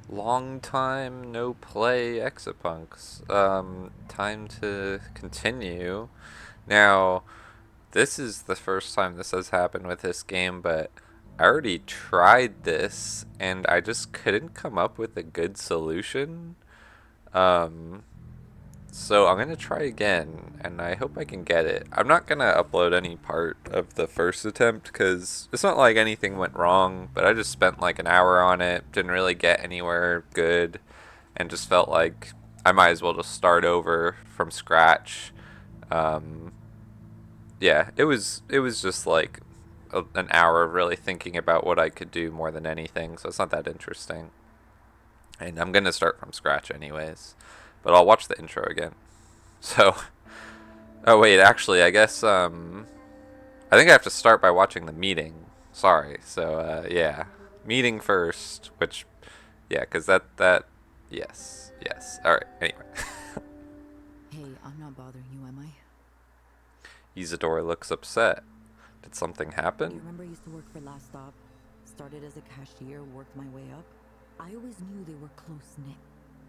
Long time no play EXAPUNKS. Time to continue. Now, this is the first time this has happened with this game, but I already tried this and I just couldn't come up with a good solution. Um, so I'm gonna try again, and I hope I can get it. I'm not gonna upload any part of the first attempt because it's not like anything went wrong, but I just spent like an hour on it, didn't really get anywhere good, and just felt like I might as well just start over from scratch. Um, yeah, it was just like an hour of really thinking about what I could do more than anything, so it's not that interesting. And I'm gonna start from scratch anyways, but I'll watch the intro again. So, oh wait, actually, I guess I think I have to start by watching the meeting. Sorry. So, yeah, meeting first, which, yeah, cause that, yes, yes. All right. Anyway, Hey, I'm not bothering you, am I? Isadora looks upset. Did something You happen? remember I used to work for Last Stop? Started as a cashier, worked my way up. I always knew they were close-knit,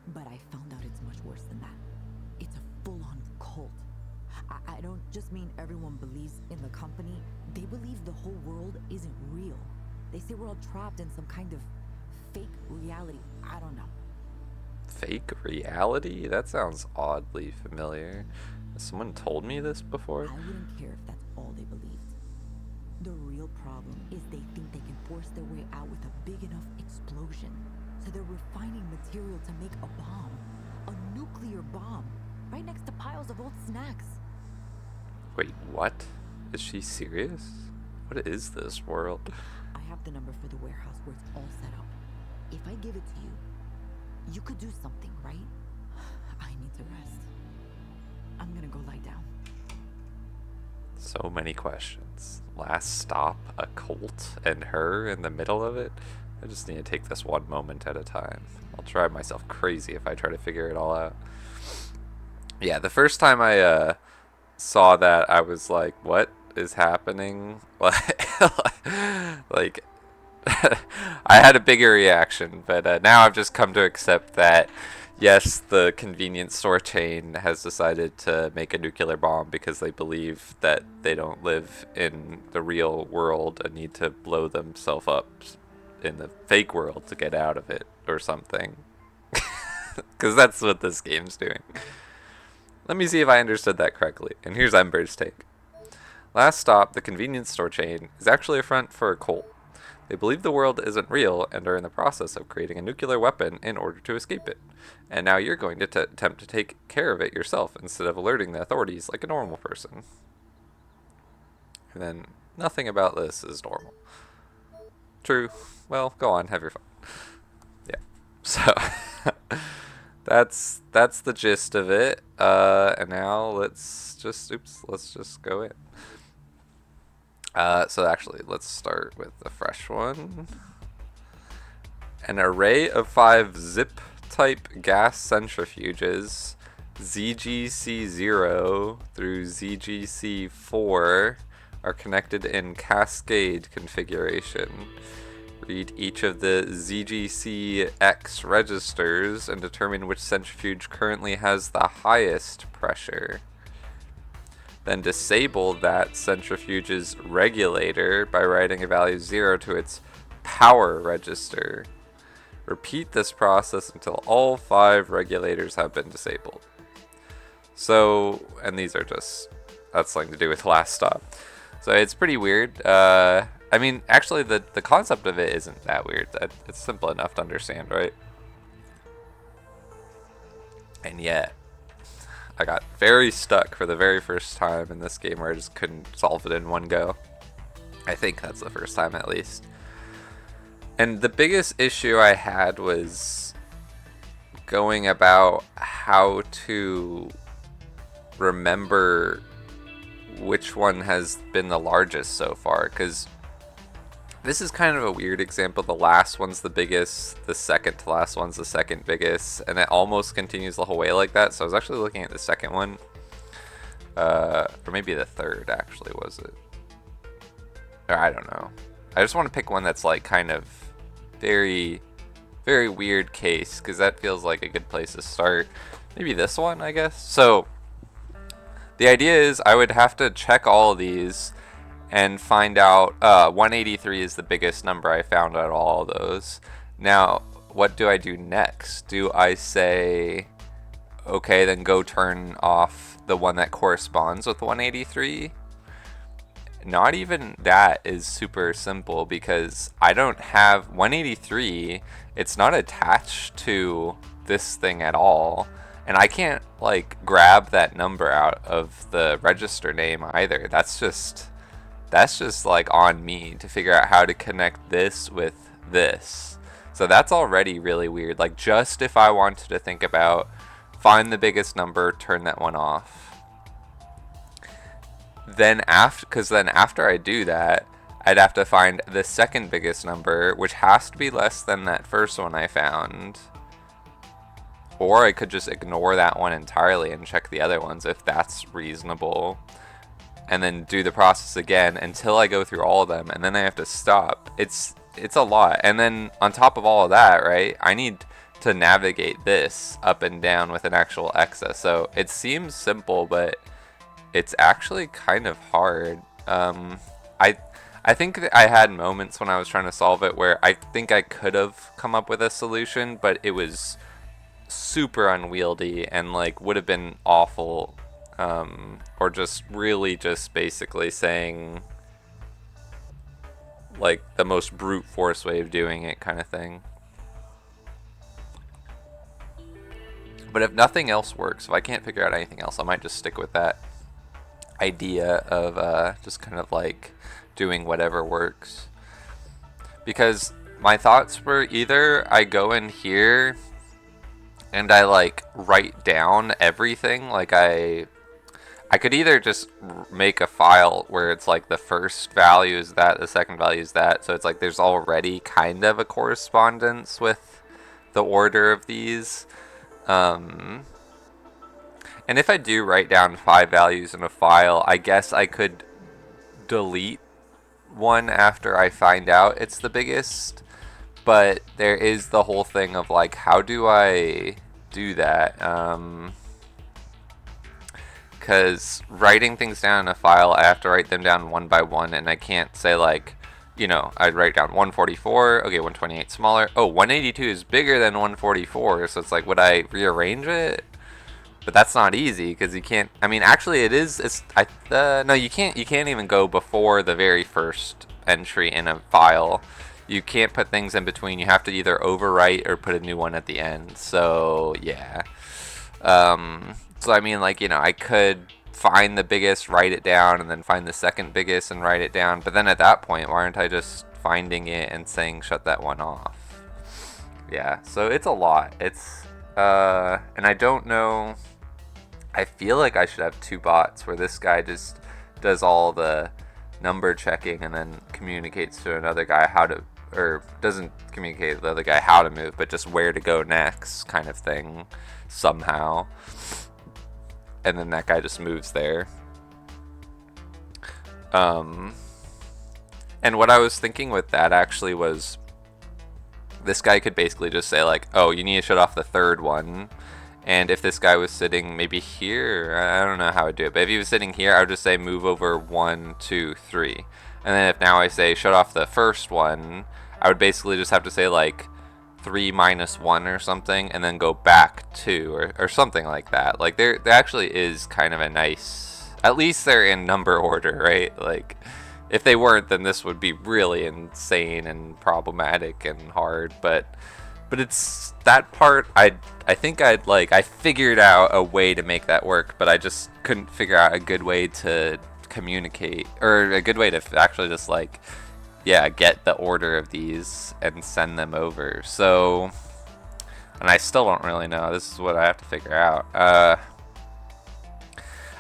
but I found out it's much worse than that. It's a full-on cult. I don't just mean everyone believes in the company. They believe the whole world isn't real. They say we're all trapped in some kind of fake reality. I don't know. Fake reality? That sounds oddly familiar. Has someone told me this before? I wouldn't care if that's all they believed. The real problem is they think they can force their way out with a big enough explosion. So they're refining material to make a bomb. A nuclear bomb. Right next to piles of old snacks. Wait, what? Is she serious? What is this world? I have the number for the warehouse where it's all set up. If I give it to you, you could do something, right? I need to rest. I'm gonna go lie down. So many questions. Last stop, a cult, and her in the middle of it? I just need to take this one moment at a time. I'll drive myself crazy if I try to figure it all out. Yeah, the first time I saw that, I was like, what is happening? Like, I had a bigger reaction, but now I've just come to accept that yes, the convenience store chain has decided to make a nuclear bomb because they believe that they don't live in the real world and need to blow themselves up in the fake world to get out of it or something. Because that's what this game's doing. Let me see if I understood that correctly. And here's Ember's take. Last Stop, the convenience store chain, is actually a front for a cult. They believe the world isn't real and are in the process of creating a nuclear weapon in order to escape it. And now you're going to attempt to take care of it yourself instead of alerting the authorities like a normal person. And then, nothing about this is normal. True. Well, go on, have your fun. Yeah. So, that's the gist of it. And now let's just go in. So actually, let's start with a fresh one. An array of 5 zip-type gas centrifuges, ZGC0 through ZGC4, are connected in cascade configuration. Read each of the ZGCX registers and determine which centrifuge currently has the highest pressure. Then disable that centrifuge's regulator by writing a value 0 to its power register. Repeat this process until all 5 regulators have been disabled. So, and these are just, that's something to do with last stop. So it's pretty weird. I mean, actually, the concept of it isn't that weird. It's simple enough to understand, right? And yet, I got very stuck for the very first time in this game where I just couldn't solve it in one go. I think that's the first time at least. And the biggest issue I had was going about how to remember which one has been the largest so far, because this is kind of a weird example. The last one's the biggest, the second to last one's the second biggest, and it almost continues the whole way like that. So I was actually looking at the second one, or maybe the third actually, was it? Or I don't know. I just want to pick one that's like kind of very very weird case, because that feels like a good place to start. Maybe this one, I guess. So the idea is I would have to check all of these and find out 183 is the biggest number I found out of all of those. Now, what do I do next? Do I say, okay, then go turn off the one that corresponds with 183? Not even that is super simple, because I don't have 183. It's not attached to this thing at all. And I can't like grab that number out of the register name either. That's just like on me to figure out how to connect this with this. So that's already really weird. Like, just if I wanted to think about find the biggest number, turn that one off. Then after I do that, I'd have to find the second biggest number, which has to be less than that first one I found. Or I could just ignore that one entirely and check the other ones if that's reasonable. And then do the process again until I go through all of them, and then I have to stop. It's a lot. And then on top of all of that, right, I need to navigate this up and down with an actual EXA. So it seems simple, but it's actually kind of hard. I think that I had moments when I was trying to solve it where I think I could have come up with a solution, but it was super unwieldy and like would have been awful, or just really just basically saying like the most brute force way of doing it kind of thing. But if nothing else works, if I can't figure out anything else, I might just stick with that idea of just kind of like doing whatever works. Because my thoughts were either I go in here and I like write down everything, like I could either just make a file where it's like the first value is that, the second value is that, so it's like there's already kind of a correspondence with the order of these. And if I do write down 5 values in a file, I guess I could delete one after I find out it's the biggest. But there is the whole thing of like, how do I do that? Because writing things down in a file, I have to write them down one by one, and I can't say like, you know, I'd write down 144, okay, 128 smaller. Oh, 182 is bigger than 144, so it's like, would I rearrange it? But that's not easy, because you can't, I mean, actually it is, no, you can't even go before the very first entry in a file. You can't put things in between. You have to either overwrite or put a new one at the end. So, yeah. So, I mean, like, you know, I could find the biggest, write it down, and then find the second biggest and write it down. But then at that point, why aren't I just finding it and saying shut that one off? Yeah, so it's a lot. It's, and I don't know, I feel like I should have 2 bots where this guy just does all the number checking and then communicates to another guy how to, or doesn't communicate to the other guy how to move, but just where to go next kind of thing somehow. And then that guy just moves there. And what I was thinking with that actually was this guy could basically just say like, oh, you need to shut off the third one. And if this guy was sitting maybe here, I don't know how I'd do it, but if he was sitting here, I would just say move over 1, 2, 3. And then if now I say shut off the first one, I would basically just have to say like 3 minus 1 or something, and then go back 2 or something like that. Like there actually is kind of a nice, at least they're in number order, right? Like if they weren't, then this would be really insane and problematic and hard, but it's that part I think I figured out a way to make that work, but I just couldn't figure out a good way to communicate, or a good way to actually just like, yeah, get the order of these and send them over. So, and I still don't really know. This is what I have to figure out.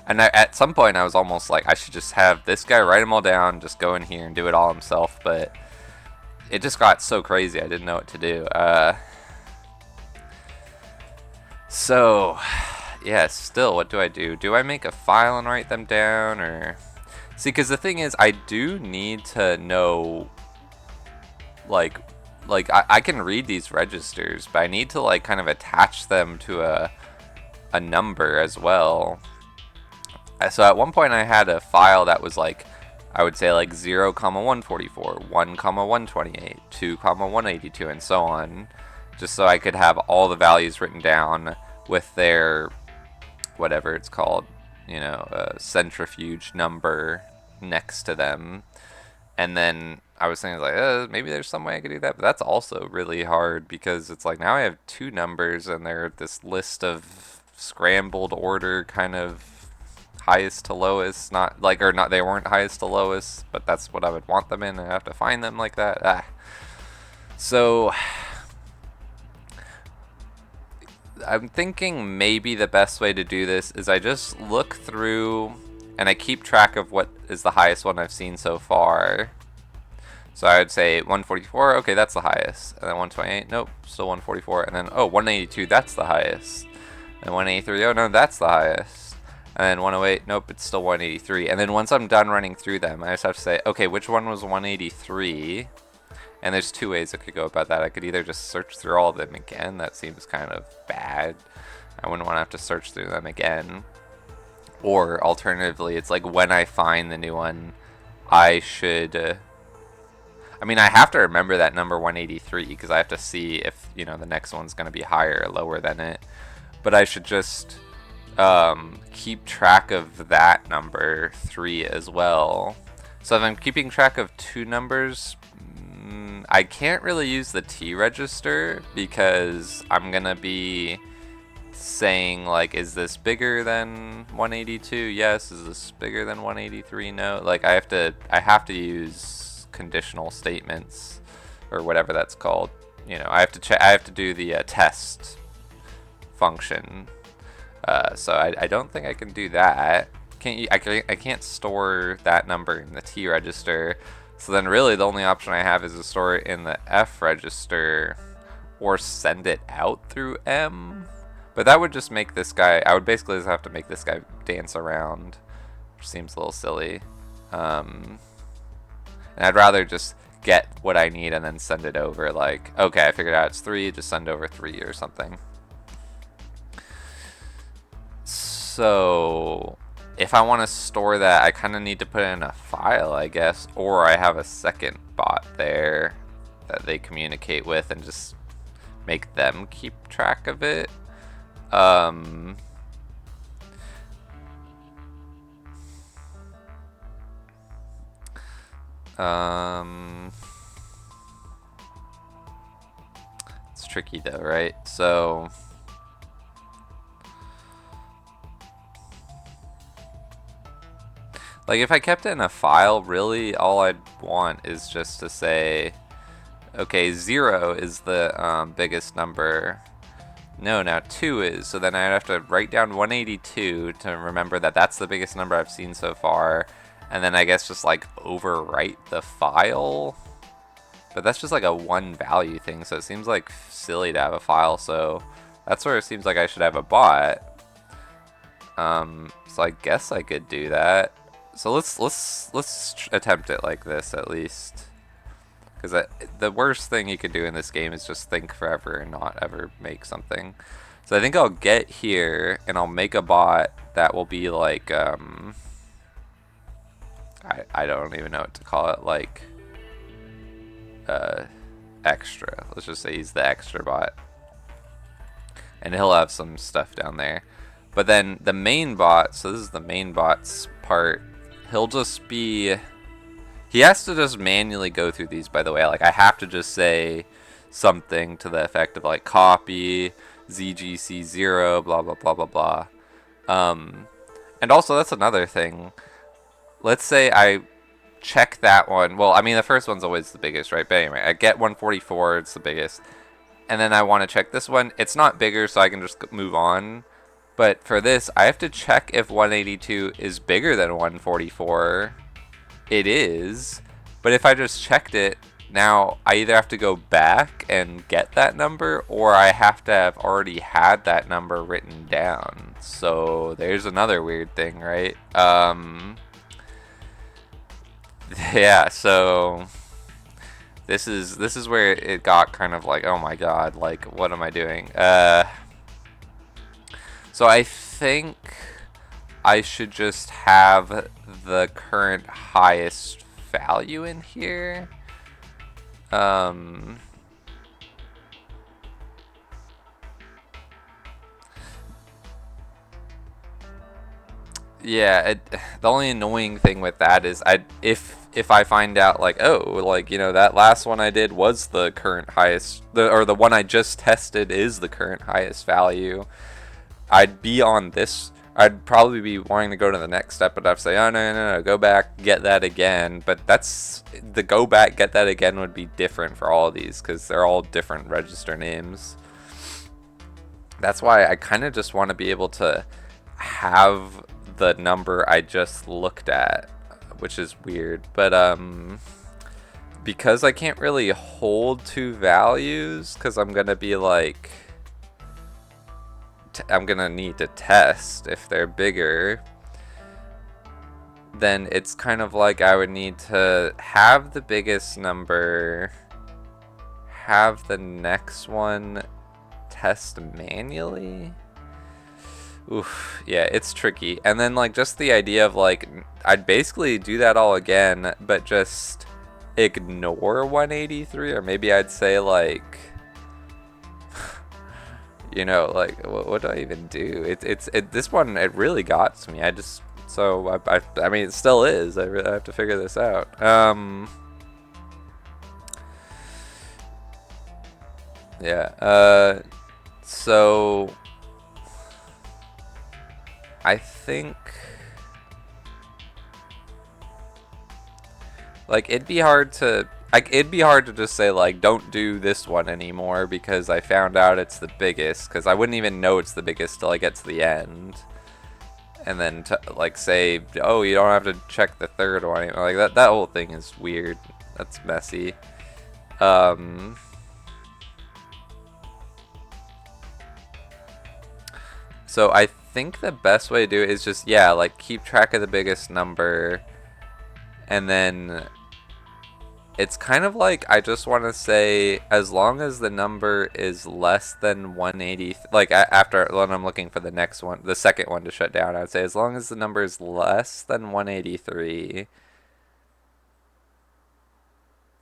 And at some point I was almost like I should just have this guy write them all down, just go in here and do it all himself, but it just got so crazy I didn't know what to do. So, yeah, still, what do I do? Do I make a file and write them down, or... See, because the thing is, I do need to know, like, like I can read these registers, but I need to like kind of attach them to a number as well. So at one point I had a file that was like, I would say like 0, 144, 1, 128, 2, 182, and so on, just so I could have all the values written down with their, whatever it's called, you know, centrifuge number next to them. And then I was thinking like, maybe there's some way I could do that, but that's also really hard because it's like now I have two numbers and they're this list of scrambled order kind of highest to lowest, not like, or not, they weren't highest to lowest, but that's what I would want them in, and I have to find them like that. So I'm thinking maybe the best way to do this is I just look through and I keep track of what is the highest one I've seen so far. So I would say 144, okay, that's the highest. And then 128, nope, still 144. And then, oh, 182, that's the highest. And 183, oh no, that's the highest. And then 108, nope, it's still 183. And then once I'm done running through them, I just have to say, okay, which one was 183? And there's two ways I could go about that. I could either just search through all of them again. That seems kind of bad. I wouldn't want to have to search through them again. Or alternatively, it's like when I find the new one, I should... I mean, I have to remember that number 183 because I have to see if, you know, the next one's going to be higher or lower than it. But I should just keep track of that number 3 as well. So if I'm keeping track of two numbers, I can't really use the T register because I'm going to be saying like, is this bigger than 182? Yes. Is this bigger than 183? No. Like I have to use conditional statements or whatever that's called. You know, I have to do the test function. So I don't think I can do that. I can't store that number in the T register. So then really the only option I have is to store it in the F register or send it out through M. But that would just make this guy, I would basically just have to make this guy dance around, which seems a little silly. And I'd rather just get what I need and then send it over. Like, okay, I figured out it's 3, just send over 3 or something. So if I want to store that, I kind of need to put it in a file, I guess, or I have a second bot there that they communicate with and just make them keep track of it. It's tricky though, right? So like if I kept it in a file, really all I'd want is just to say, okay, 0 is the biggest number. No, now 2 is. So then I'd have to write down 182 to remember that that's the biggest number I've seen so far. And then I guess just like overwrite the file. But that's just like a one value thing, so it seems like silly to have a file. So that's where it seems like I should have a bot. So I guess I could do that. So let's attempt it like this at least. Because the worst thing you could do in this game is just think forever and not ever make something. So I think I'll get here and I'll make a bot that will be like, I don't even know what to call it, like, extra. Let's just say he's the extra bot. And he'll have some stuff down there. But then the main bot, so this is the main bot's part, he'll just be... He has to just manually go through these, by the way. Like, I have to just say something to the effect of, like, copy, ZGC0, blah, blah, blah, blah, blah. And also, that's another thing. Let's say I check that one. Well, I mean, the first one's always the biggest, right? But anyway, I get 144, it's the biggest. And then I want to check this one. It's not bigger, so I can just move on. But for this, I have to check if 182 is bigger than 144. It is, but if I just checked it, now I either have to go back and get that number, or I have to have already had that number written down. So there's another weird thing, right? Yeah, so This is where it got kind of like, oh my god, like what am I doing? So I think I should just have the current highest value in here. Yeah, the only annoying thing with that is if I find out like, oh, like, you know, that last one I did was the current highest, or the one I just tested is the current highest value, I'd be on this. I'd probably be wanting to go to the next step, but I'd say, oh, no, go back, get that again. But that's the go back, get that again would be different for all of these because they're all different register names. That's why I kind of just want to be able to have the number I just looked at, which is weird. But because I can't really hold two values, because I'm gonna be like, I'm gonna need to test if they're bigger, then it's kind of like I would need to have the biggest number, have the next one test manually. Oof, yeah, it's tricky. And then like just the idea of like, I'd basically do that all again, but just ignore 183, or maybe I'd say like, you know, like what do I even do? This one, it really got to me. I mean, it still is. I really have to figure this out. Yeah. So I think like it'd be hard to just say like don't do this one anymore because I found out it's the biggest, because I wouldn't even know it's the biggest till I get to the end, and then like say, oh, you don't have to check the third one. Like that whole thing is weird. That's messy. So I think the best way to do it is just, yeah, like keep track of the biggest number, and then it's kind of like I just want to say as long as the number is less than 180, like after when I'm looking for the next one, the second one to shut down, I would say as long as the number is less than 183,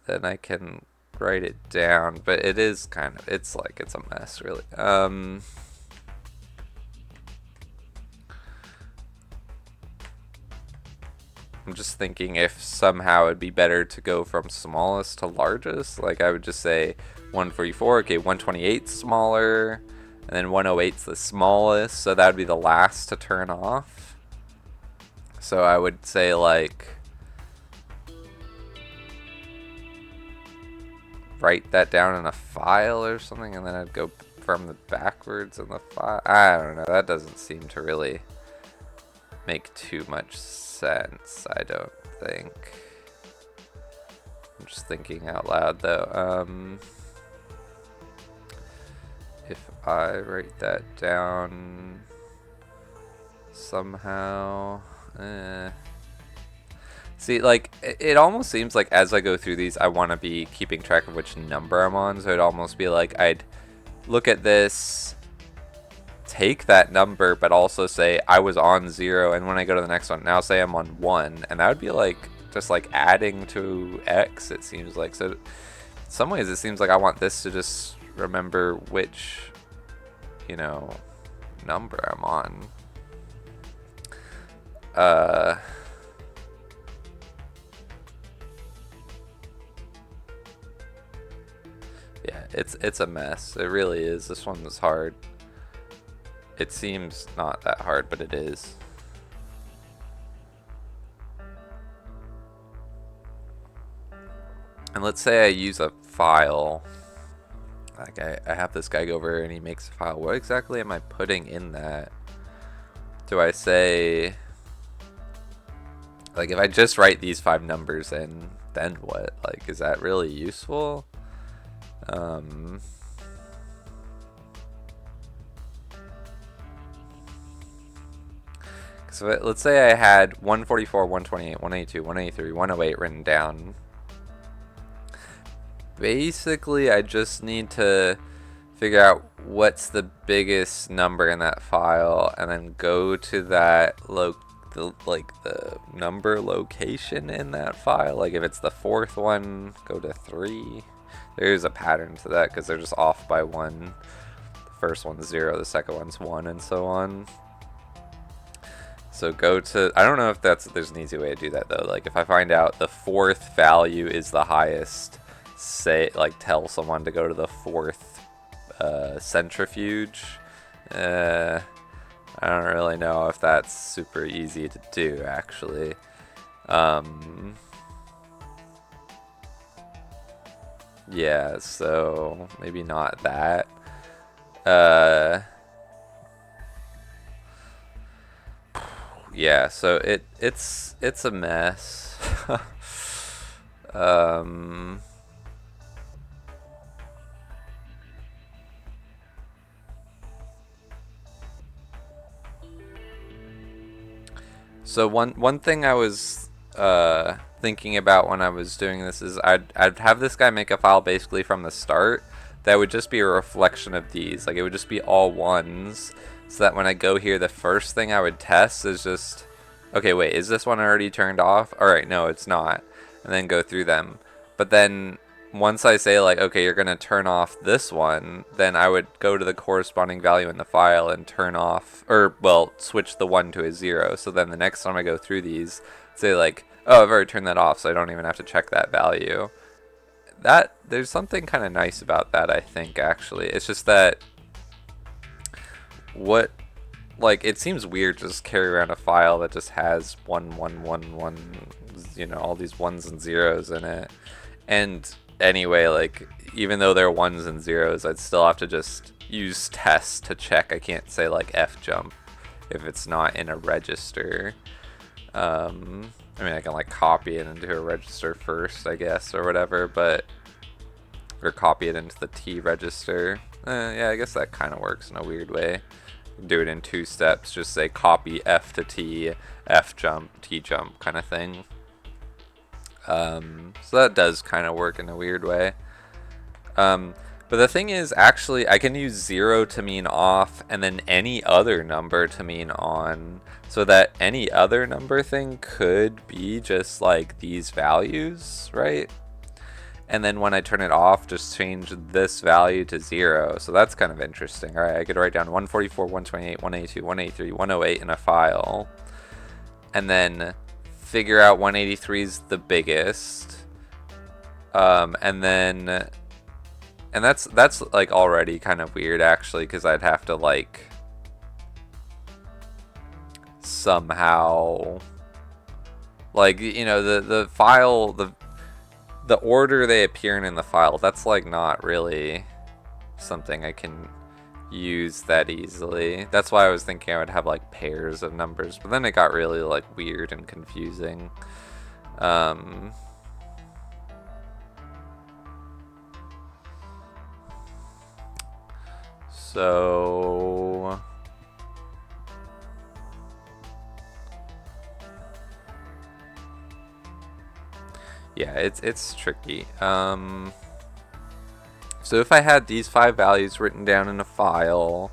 then I can write it down. But it is kind of, it's like it's a mess really. I'm just thinking if somehow it'd be better to go from smallest to largest. Like I would just say 144, okay, 128's smaller, and then 108's the smallest, so that would be the last to turn off. So I would say like, write that down in a file or something, and then I'd go from the backwards in the file. I don't know, that doesn't seem to really make too much sense, I don't think. I'm just thinking out loud though. If I write that down somehow, see, like it almost seems like as I go through these I want to be keeping track of which number I'm on, so it'd almost be like I'd look at this, take that number, but also say I was on 0, and when I go to the next one, now say I'm on 1, and that would be like just like adding to X, it seems like. So in some ways it seems like I want this to just remember which, you know, number I'm on. Yeah, it's a mess. It really is. This one was hard. It seems not that hard, but it is. And let's say I use a file. Like I have this guy go over and he makes a file. What exactly am I putting in that? Do I say, like, if I just write these 5 numbers in, then what? Like, is that really useful? So let's say I had 144, 128, 182, 183, 108 written down. basically I just need to figure out what's the biggest number in that file, and then go to that the number location in that file. Like if it's the fourth one, go to 3. There's a pattern to that because they're just off by 1. The first one's 0, the second one's 1, and so on. So go to, I don't know if there's an easy way to do that though. Like if I find out the fourth value is the highest, say, like tell someone to go to the fourth centrifuge. I don't really know if that's super easy to do, actually. Yeah, so maybe not that. Yeah, so it's a mess. So one thing I was thinking about when I was doing this is I'd have this guy make a file basically from the start that would just be a reflection of these. Like it would just be all ones, so that when I go here, the first thing I would test is just, okay, wait, is this one already turned off? Alright, no, it's not. And then go through them. But then once I say like, okay, you're gonna turn off this one, then I would go to the corresponding value in the file and turn off, or well, switch the 1 to a 0. So then the next time I go through these, say like, oh, I've already turned that off, so I don't even have to check that value. There's something kind of nice about that, I think, actually. It's just that like it seems weird to just carry around a file that just has 1 1 1 1, you know, all these 1s and 0s in it. And anyway, like even though they're 1s and 0s, I'd still have to just use test to check. I can't say like F jump if it's not in a register. I mean, I can like copy it into a register first, I guess, or whatever, but or copy it into the T register. Yeah, I guess that kind of works in a weird way. Do it in 2 steps. Just say copy F to T, F jump, T jump kind of thing. So that does kind of work in a weird way. But the thing is, actually, I can use 0 to mean off, and then any other number to mean on, so that any other number thing could be just like these values, right? And then when I turn it off, just change this value to 0. So that's kind of interesting. All right, I could write down 144, 128, 182, 183, 108 in a file, and then figure out 183 is the biggest, and that's like already kind of weird, actually, because I'd have to like somehow, like, you know, the file, the order they appear in the file, that's like not really something I can use that easily. That's why I was thinking I would have like pairs of numbers, but then it got really like weird and confusing. So yeah, it's tricky. So if I had these 5 values written down in a file,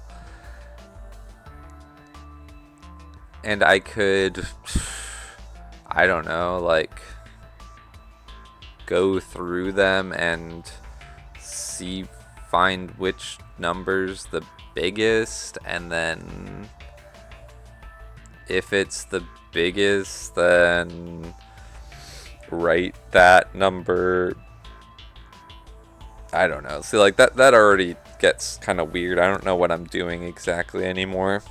and I could, I don't know, like go through them and find which number's the biggest, and then if it's the biggest, then write that number. I don't know. See, like that already gets kind of weird. I don't know what I'm doing exactly anymore.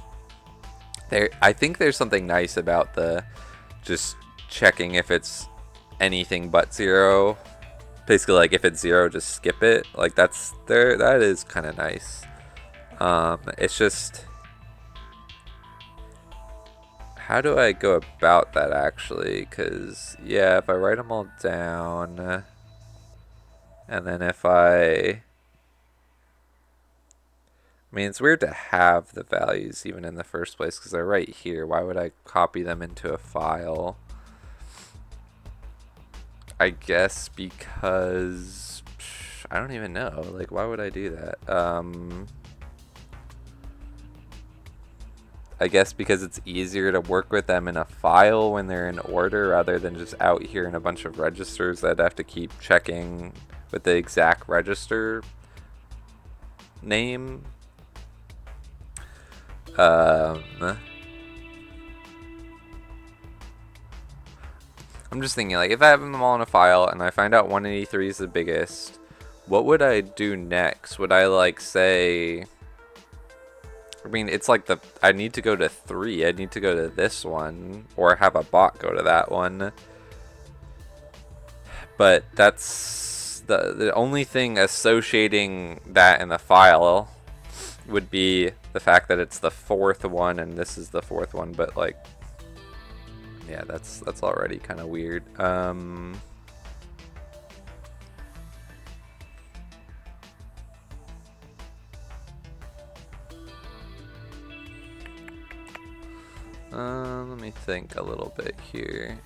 I think there's something nice about the just checking if it's anything but 0. Basically, like if it's 0, just skip it. Like that is kind of nice. It's just, how do I go about that, actually? Because yeah, if I write them all down, and then if I mean, it's weird to have the values even in the first place because they're right here. Why would I copy them into a file? I guess because I don't even know. Like, why would I do that? I guess because it's easier to work with them in a file when they're in order rather than just out here in a bunch of registers that I'd have to keep checking with the exact register name. I'm just thinking, like, if I have them all in a file and I find out 183 is the biggest, what would I do next? Would I, like, say... I mean, it's like I need to go to 3. I need to go to this one, or have a bot go to that one. But that's the only thing associating that in the file would be the fact that it's the 4th one and this is the 4th one. But like, yeah, that's already kind of weird. Let me think a little bit here.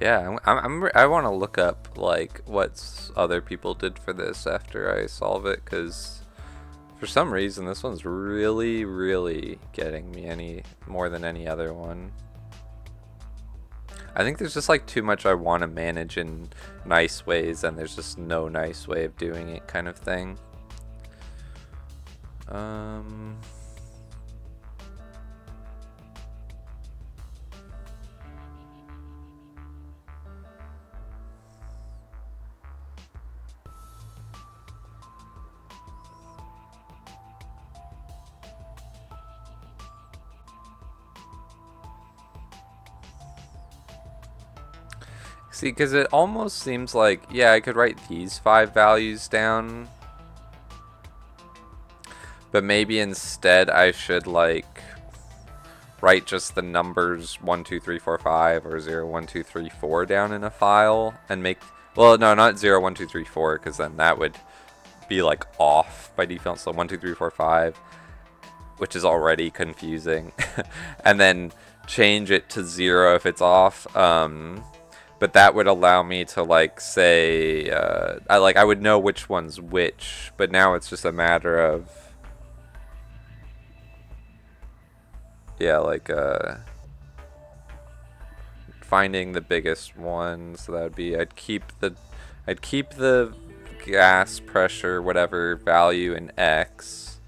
Yeah, I want to look up like what other people did for this after I solve it, because for some reason this one's really getting me more than any other one. I think there's just like too much I want to manage in nice ways, and there's just no nice way of doing it, kind of thing. See, because it almost seems like, yeah, I could write these 5 values down, but maybe instead I should like write just the numbers 1 2 3 4 5 or 0 1 2 3 4 down in a file and make, well, no, not 0 1 2 3 4, because then that would be like off by default. So 1 2 3 4 5, which is already confusing, and then change it to 0 if it's off. But that would allow me to like say, I would know which one's which, but now it's just a matter of, yeah, like finding the biggest one. So that would be, I'd keep the gas pressure, whatever value in X,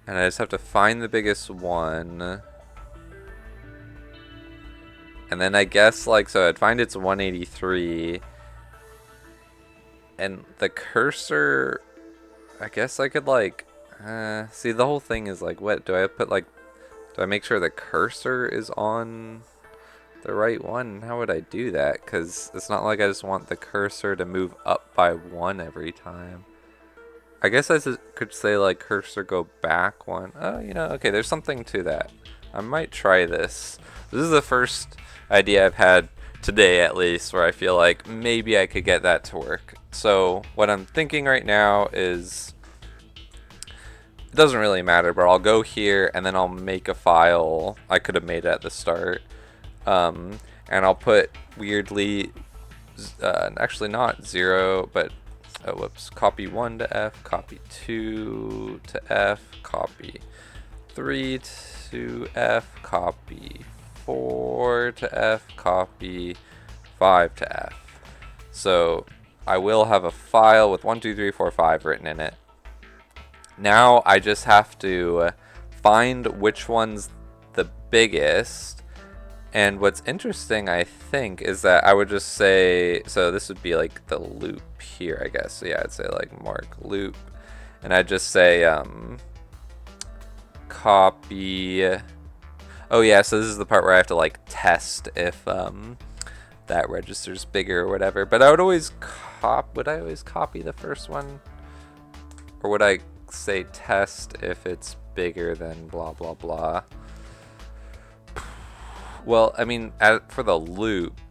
and I just have to find the biggest one. And then I guess, like, so I'd find it's 183. And the cursor, I guess I could, like, see, the whole thing is, like, what, do I make sure the cursor is on the right one? How would I do that? Because it's not like I just want the cursor to move up by 1 every time. I guess I could say, like, cursor go back 1. Oh, you know, okay, there's something to that. I might try this. This is the first idea I've had today, at least, where I feel like maybe I could get that to work. So what I'm thinking right now is, it doesn't really matter, but I'll go here and then I'll make a file. I could have made it at the start, and I'll put weirdly, actually not 0, but oh, whoops, copy 1 to F, copy 2 to F, copy 3 to F, copy 4 to F, copy 5 to F. So I will have a file with 1 2 3 4 5 written in it. Now I just have to find which one's the biggest. And what's interesting, I think, is that I would just say, so this would be like the loop here, I guess. So yeah, I'd say like mark loop, and I'd just say copy. Oh yeah, so this is the part where I have to like test if that register's bigger or whatever. But I would always copy the first one? Or would I say test if it's bigger than blah blah blah? Well, I mean, for the loop,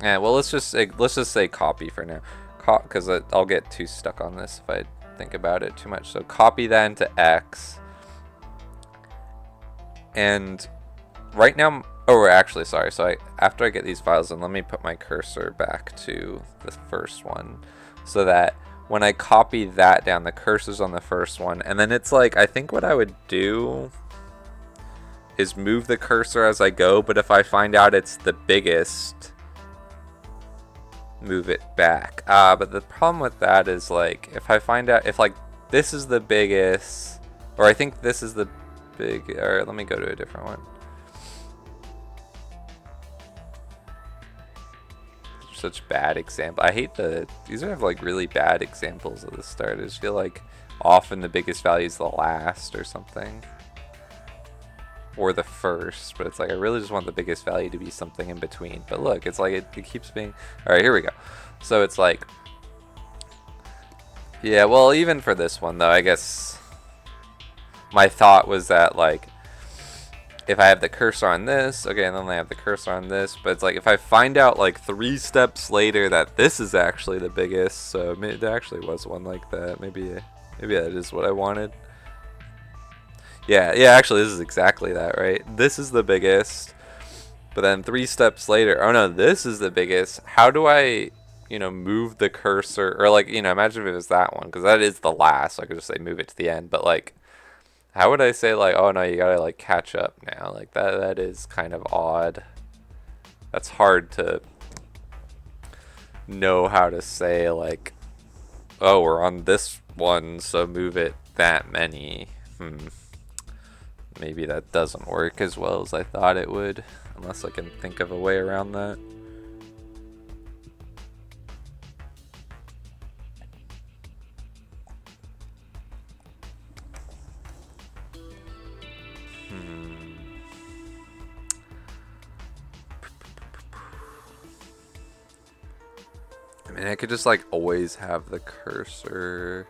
yeah. Well, let's just say copy for now, because I'll get too stuck on this if I think about it too much. So copy that into X, and right now, oh, actually, sorry. So after I get these files in, let me put my cursor back to the first one, so that when I copy that down, the cursor's on the first one, and then it's like, I think what I would do is move the cursor as I go, but if I find out it's the biggest, move it back. But the problem with that is, like, if I find out if like this is the biggest, or I think this is the big, or let me go to a different one. Such bad example. I hate these are like really bad examples at the start. I just feel like often the biggest value is the last or something, or the first, but it's like I really just want the biggest value to be something in between. But look, it's like it keeps being, all right, here we go. So it's like, yeah, well, even for this one though, I guess my thought was that, like, if I have the cursor on this, okay, and then I have the cursor on this, but it's like if I find out like 3 steps later that this is actually the biggest, so there actually was one like that. Maybe that is what I wanted. Yeah, actually this is exactly that, right? This is the biggest, but then 3 steps later, oh no, this is the biggest. How do I, move the cursor, or like, imagine if it was that one, because that is the last, so I could just say move it to the end, but like, how would I say, like, oh no, you gotta like catch up now? Like that is kind of odd. That's hard to know how to say, like, oh, we're on this one, so move it that many. Maybe that doesn't work as well as I thought it would, unless I can think of a way around that. I mean, I could just like always have the cursor.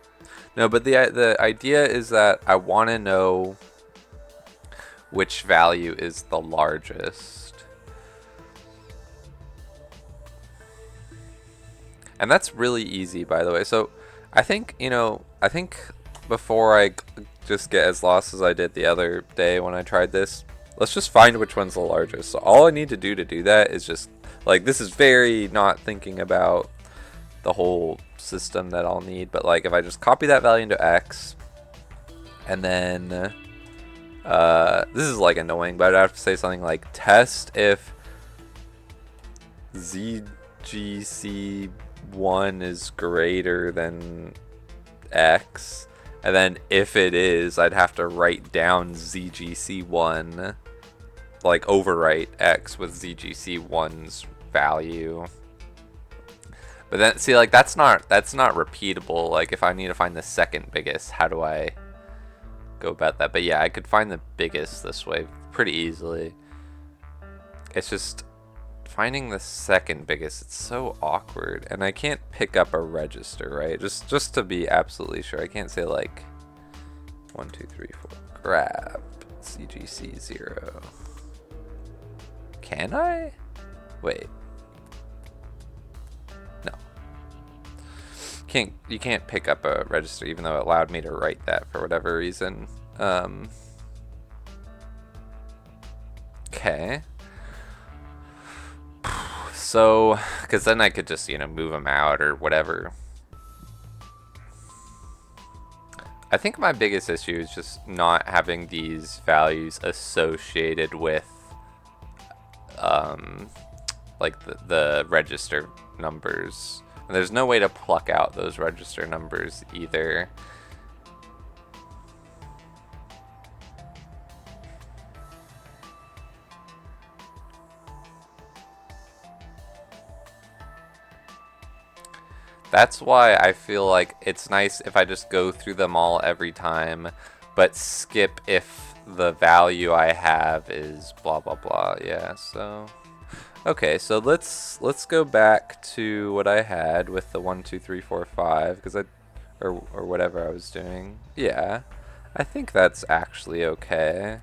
No, but the idea is that I want to know which value is the largest. And that's really easy, by the way. So I think, before I just get as lost as I did the other day when I tried this, let's just find which one's the largest. So all I need to do that is just, like, this is very not thinking about the whole system that I'll need, but like if I just copy that value into X, and then this is like annoying, but I'd have to say something like test if ZGC1 is greater than X, and then if it is, I'd have to write down ZGC1, like overwrite X with ZGC1's value. But then, see, like, that's not repeatable. Like, if I need to find the second biggest, how do I go about that? But yeah, I could find the biggest this way pretty easily. It's just finding the second biggest. It's so awkward, and I can't pick up a register, right? Just to be absolutely sure, I can't say like 1, 2, 3, 4. Grab CGC 0. Can I? Wait. You can't pick up a register, even though it allowed me to write that for whatever reason. Okay. So, because then I could just, move them out or whatever. I think my biggest issue is just not having these values associated with, like the register numbers. And there's no way to pluck out those register numbers either. That's why I feel like it's nice if I just go through them all every time, but skip if the value I have is blah blah blah. Yeah, so okay, so let's go back to what I had with the 1 2 3 4 5 because I or whatever I was doing. Yeah. I think that's actually okay.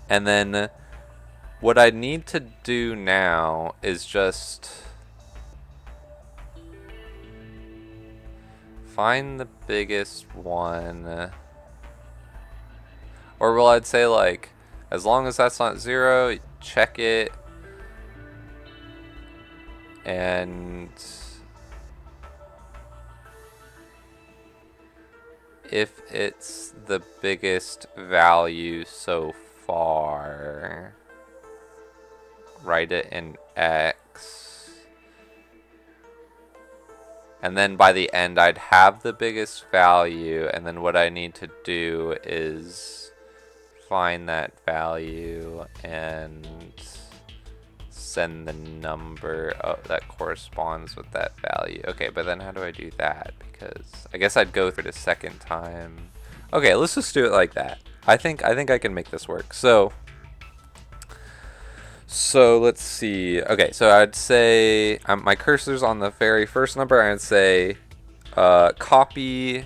And then what I need to do now is just find the biggest one. Or well, I'd say like, as long as that's not 0, check it. And if it's the biggest value so far, write it in X. And then by the end, I'd have the biggest value. And then what I need to do is find that value and send the number that corresponds with that value. Okay, but then how do I do that? Because I guess I'd go through it a second time. Okay, let's just do it like that. I think I can make this work. So let's see. Okay, so I'd say my cursor's on the very first number. I'd say copy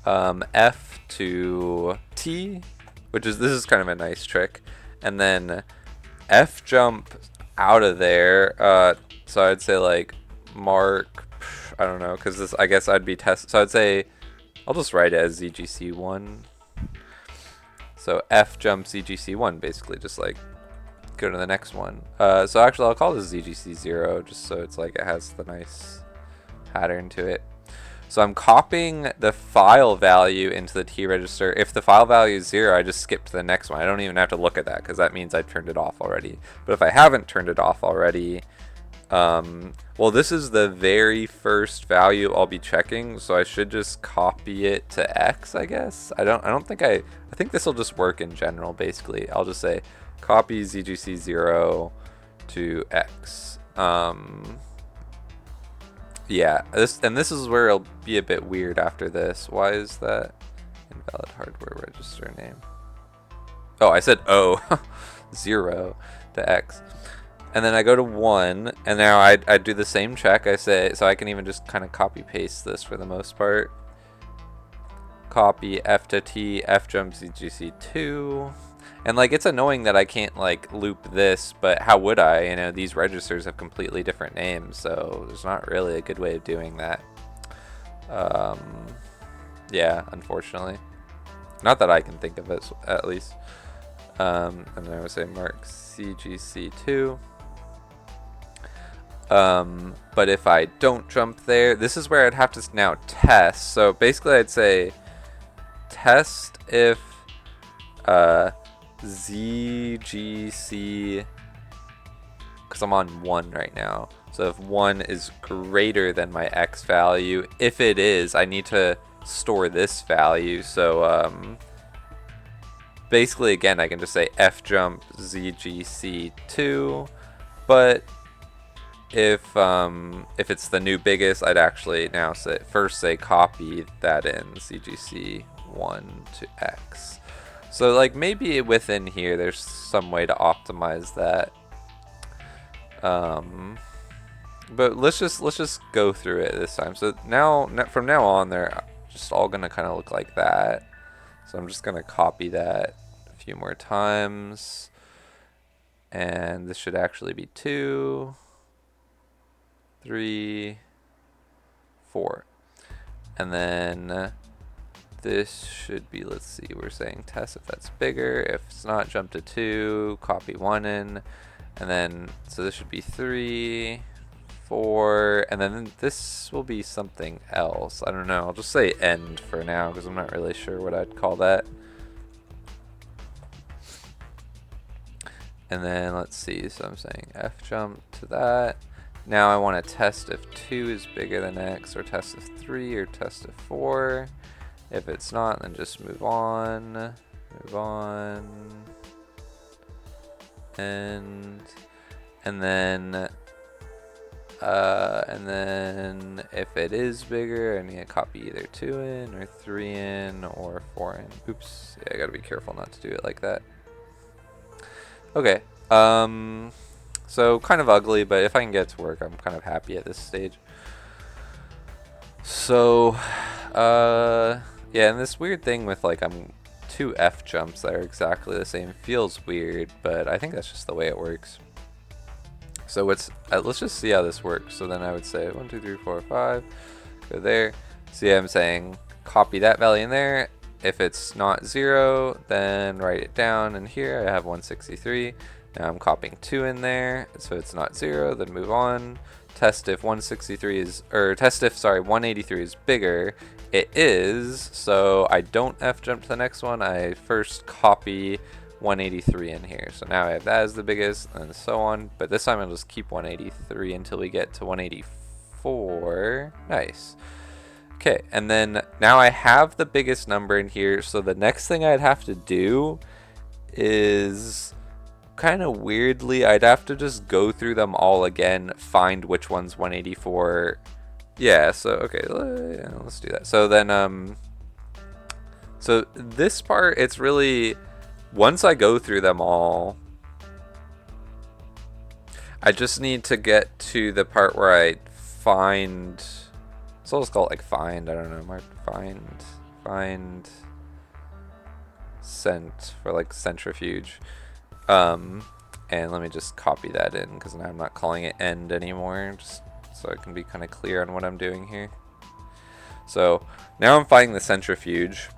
F to T, this is kind of a nice trick, and then F jump out of there. So I'd say like mark, I don't know, because this I guess I'd be test. So I'd say I'll just write it as ZGC1. So F jump ZGC1, basically just like go to the next one. So actually I'll call this ZGC0 just so it's like it has the nice pattern to it. So I'm copying the file value into the T register. If the file value is 0, I just skip to the next one. I don't even have to look at that because that means I turned it off already. But if I haven't turned it off already, well, this is the very first value I'll be checking, so I should just copy it to X, I guess. I think this will just work in general, basically. I'll just say copy ZGC0 to X. Yeah, this is where it'll be a bit weird after this. Why is that invalid hardware register name? Oh, I said O, 0 to X. And then I go to 1, and now I do the same check. I say, so I can even just kind of copy paste this for the most part. Copy F to T, F jump ZGC2. And like, it's annoying that I can't like loop this, but how would I? You know, these registers have completely different names, so there's not really a good way of doing that. Yeah, unfortunately. Not that I can think of it, at least. And then I would say mark CGC2. But if I don't jump there, this is where I'd have to now test. So basically I'd say test if ZGC, because I'm on 1 right now. So if 1 is greater than my X value, if it is, I need to store this value. So basically, again, I can just say F jump ZGC2, but if it's the new biggest, I'd actually now say copy that in ZGC1 to X. So like maybe within here there's some way to optimize that. But let's just go through it this time. So now from now on they're just all gonna kind of look like that. So I'm just gonna copy that a few more times, and this should actually be 2, 3, 4, and then this should be, let's see, we're saying test if that's bigger. If it's not, jump to 2, copy 1 in, and then so this should be 3, 4, and then this will be something else. I don't know. I'll just say end for now because I'm not really sure what I'd call that. And then let's see. So I'm saying F jump to that. Now I want to test if 2 is bigger than X, or test if 3, or test if 4. If it's not, then just move on. Move on. And then And then if it is bigger, I need to copy either 2 in or 3 in or 4 in. Oops, yeah, I gotta be careful not to do it like that. Okay, so kind of ugly, but if I can get it to work, I'm kind of happy at this stage. So, yeah, and this weird thing with like I'm 2 F jumps that are exactly the same feels weird, but I think that's just the way it works. So let's just see how this works. So then I would say 1, 2, 3, 4, 5, go there. See, I'm saying copy that value in there. If it's not 0, then write it down. And here I have 163. Now I'm copying 2 in there. So it's not 0, then move on. Test if 163 is, or test if, sorry, 183 is bigger. It is, so I don't F jump to the next one. I first copy 183 in here. So now I have that as the biggest and so on. But this time I'll just keep 183 until we get to 184. Nice. Okay, and then now I have the biggest number in here. So the next thing I'd have to do is kind of weirdly, I'd have to just go through them all again, find which one's 184. Yeah, so okay, yeah, let's do that. So then so this part, it's really, once I go through them all, I just need to get to the part where I find, so I'll just call it like find, I don't know, find cent for like centrifuge. And let me just copy that in because now I'm not calling it end anymore, just so I can be kind of clear on what I'm doing here. So now I'm finding the centrifuge.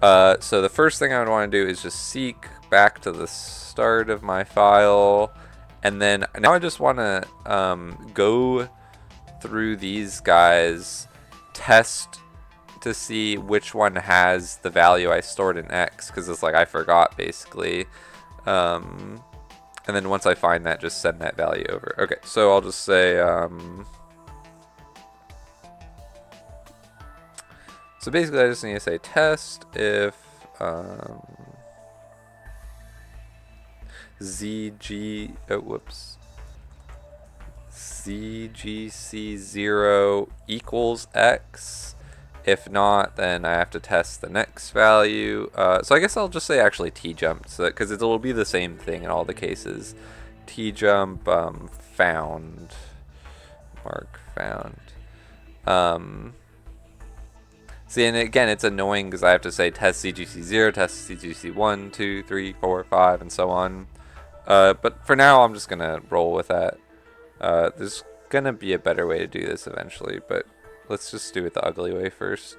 So the first thing I would want to do is just seek back to the start of my file, and then now I just want to go through these guys, test to see which one has the value I stored in X, because it's like I forgot basically. And then once I find that, just send that value over. Okay, so I'll just say so basically I just need to say test if ZGC0 equals X. If not, then I have to test the next value. So I guess I'll just say actually t-jump, so because it'll be the same thing in all the cases. T-jump found, mark found. See, and again, it's annoying because I have to say test CGC0, test CGC1, 2, 3, 4, 5, and so on. But for now, I'm just going to roll with that. There's going to be a better way to do this eventually, but let's just do it the ugly way first.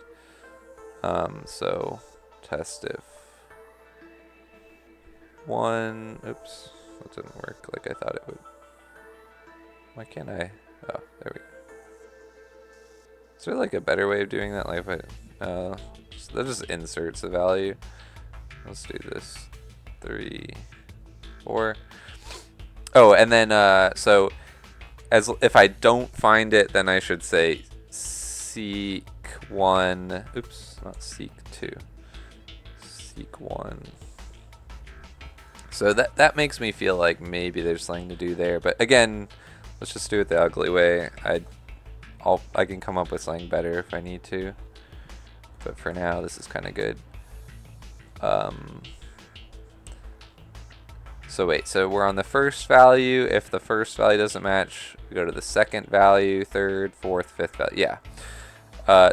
So test if 1, oops, that didn't work like I thought it would. Why can't I? Oh, there we go. Is there like a better way of doing that? Like if that just inserts a value. Let's do this. 3, 4. Oh, and then so as if I don't find it, then I should say seek 1. Oops, not seek 2. Seek 1. So that makes me feel like maybe there's something to do there. But again, let's just do it the ugly way. I can come up with something better if I need to, but for now this is kind of good. So wait, so we're on the first value. If the first value doesn't match, we go to the second value, third, fourth, fifth value. Yeah.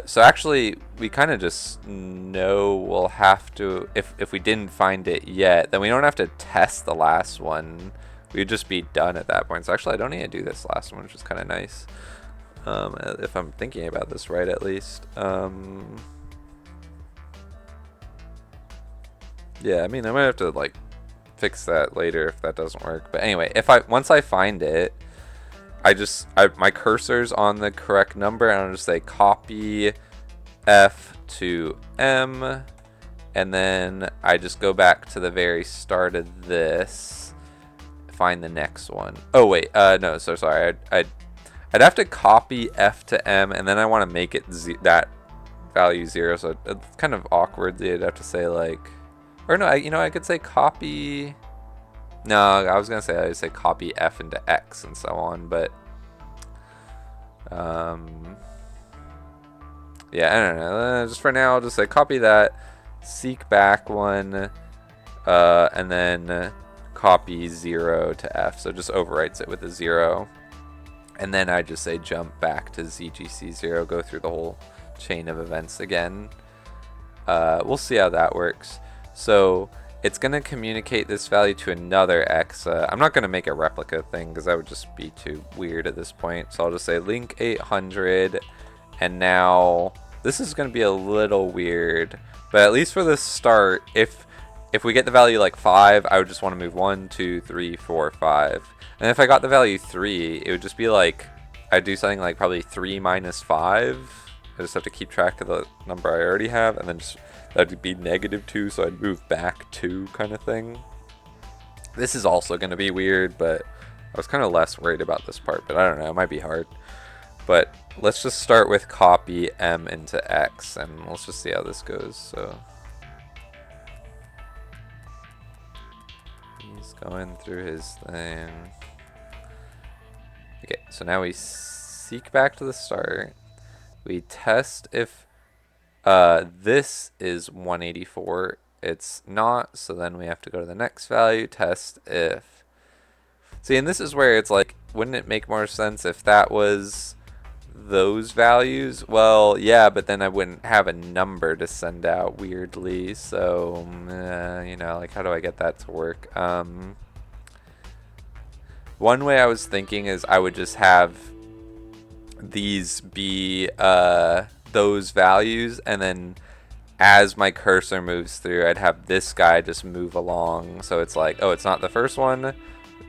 So actually, we kind of just know we'll have to, if we didn't find it yet, then we don't have to test the last one. We'd just be done at that point. So actually, I don't need to do this last one, which is kind of nice. If I'm thinking about this right, at least. Yeah, I mean, I might have to like fix that later if that doesn't work. But anyway, once I find it, my cursor's on the correct number, and I'll just say copy F to M, and then I just go back to the very start of this, find the next one. Oh wait, no, so sorry. I'd have to copy F to M, and then I want to make it that value 0. So it's kind of awkward. I'd have to say like, or no, I could say copy. No, I was gonna say I'd say copy F into X and so on, but Um, yeah, I don't know. Just for now, I'll just say copy that, seek back one, and then copy 0 to F. So just overwrites it with a 0. And then I just say jump back to ZGC0, go through the whole chain of events again. We'll see how that works. So it's going to communicate this value to another exa. I'm not going to make a replica thing because that would just be too weird at this point. So I'll just say link 800. And now this is going to be a little weird. But at least for the start, if we get the value like 5, I would just want to move 1, 2, 3, 4, 5. And if I got the value 3, it would just be like, I'd do something like probably 3 minus 5. I just have to keep track of the number I already have, and then just that'd be -2, so I'd move back 2 kind of thing. This is also going to be weird, but I was kind of less worried about this part, but I don't know, it might be hard. But let's just start with copy M into X, and let's just see how this goes. So he's going through his thing. Okay, so now we seek back to the start. We test if this is 184. It's not, so then we have to go to the next value, test if. See, and this is where it's like, wouldn't it make more sense if that was those values? Well, yeah, but then I wouldn't have a number to send out weirdly, so, you know, like, how do I get that to work? One way I was thinking is I would just have these be those values, and then as my cursor moves through, I'd have this guy just move along. So it's like, oh, it's not the first one,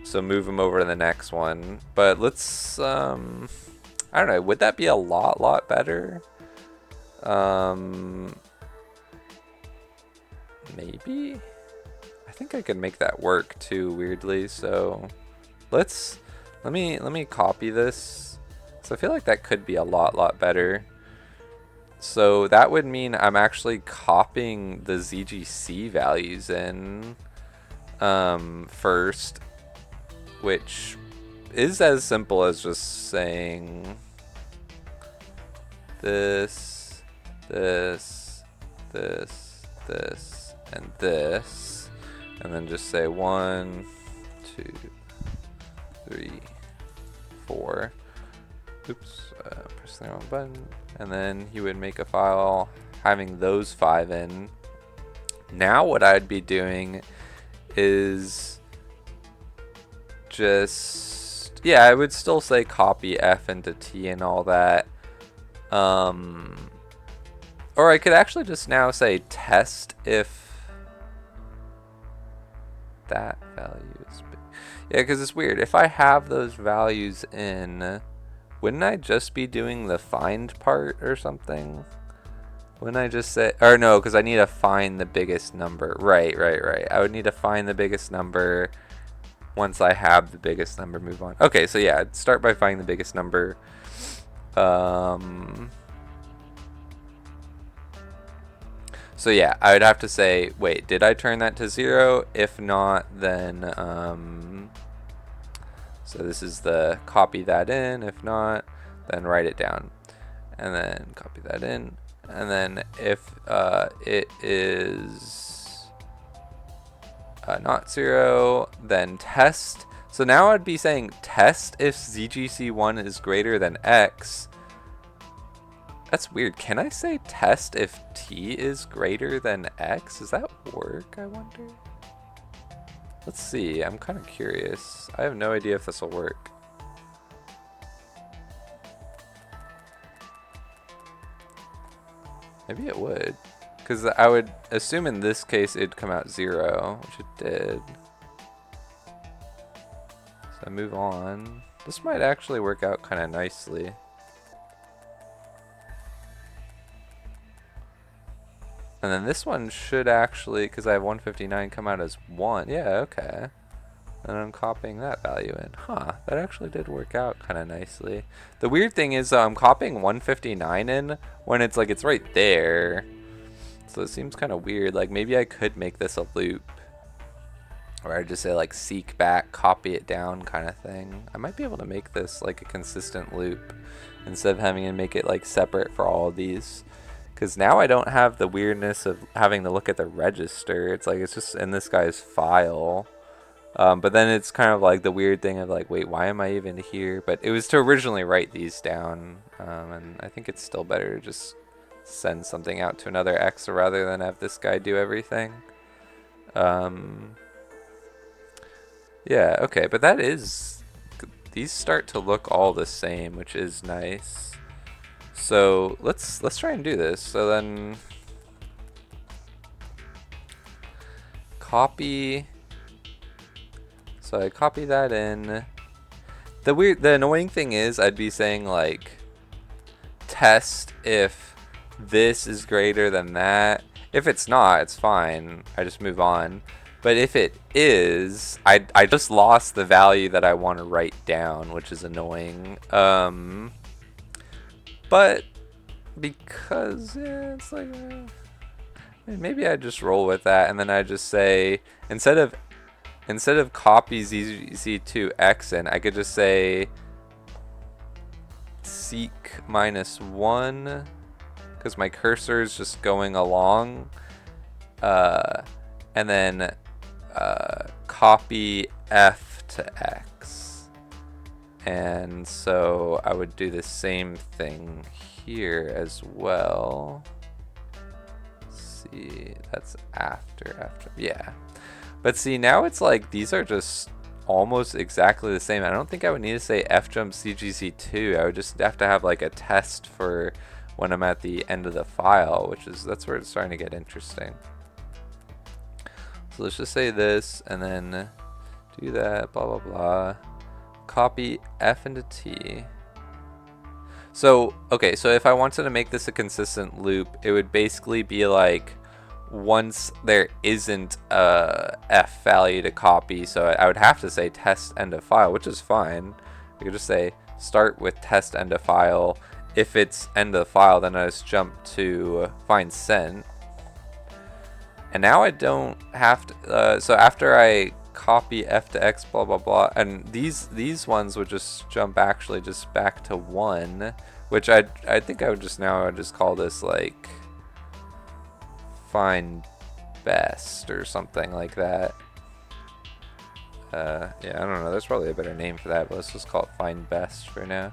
so move him over to the next one. But let's, I don't know, would that be a lot better? Maybe? I think I could make that work too, weirdly. So let me copy this. So I feel like that could be a lot better. So that would mean I'm actually copying the ZGC values in first, which is as simple as just saying this, this, this, this, and this, and then just say 1, 2, 3, 4. Oops, press the wrong button. And then he would make a file having those 5 in. Now what I'd be doing is just, yeah, I would still say copy F into T and all that. Or I could actually just now say test if that value is big. Yeah, because it's weird. If I have those values in, wouldn't I just be doing the find part or something? Wouldn't I just say, or no, because I need to find the biggest number. Right. I would need to find the biggest number. Once I have the biggest number, move on. Okay, so yeah, I'd start by finding the biggest number. So yeah, I would have to say, wait, did I turn that to 0? If not, then, so this is the copy that in. If not, then write it down. And then copy that in. And then if it is not 0, then test. So now I'd be saying test if ZGC1 is greater than X. That's weird. Can I say test if T is greater than X? Does that work, I wonder? Let's see. I'm kind of curious. I have no idea if this will work. Maybe it would. Because I would assume in this case it'd come out 0, which it did. So I move on. This might actually work out kind of nicely. And then this one should actually, because I have 159, come out as 1. Yeah, okay. And I'm copying that value in. Huh, that actually did work out kind of nicely. The weird thing is I'm copying 159 in when it's like it's right there. So it seems kind of weird. Like maybe I could make this a loop. Or I just say like seek back, copy it down kind of thing. I might be able to make this like a consistent loop. instead of having to make it like separate for all of these. Because now I don't have the weirdness of having to look at the register. It's like it's just in this guy's file. But then it's kind of like the weird thing of like, wait, why am I even here? But it was to originally write these down. And I think it's still better to just send something out to another X rather than have this guy do everything. Yeah, okay, but that is... These start to look all the same, which is nice. So let's try and do this. So then... Copy... So I copy that in. The annoying thing is I'd be saying like test if this is greater than that. If it's not, it's fine. I just move on. But if it is, I just lost the value that I want to write down, which is annoying. But because yeah, it's like maybe I just roll with that, and then I just say instead of copy z to x in, I could just say seek -1 because my cursor is just going along, and then copy f to x, and so I would do the same thing here as well. Let's see, that's after, yeah. But see, now it's like these are just almost exactly the same. I don't think I would need to say fjump cgc2. I would just have to have like a test for when I'm at the end of the file, which is, that's where it's starting to get interesting. So let's just say this and then do that, blah, blah, blah. Copy f into t. So, okay, so if I wanted to make this a consistent loop, it would basically be like once there isn't a f value to copy, so I would have to say test end of file, which is fine. I could just say start with test end of file. If it's end of file, then I just jump to find sent. And now I don't have to, so after I copy f to x, blah, blah, blah, and these ones would just jump actually just back to 1, which I think I would just call this like find best or something like that. Yeah, I don't know, there's probably a better name for that, but let's just call it find best for now.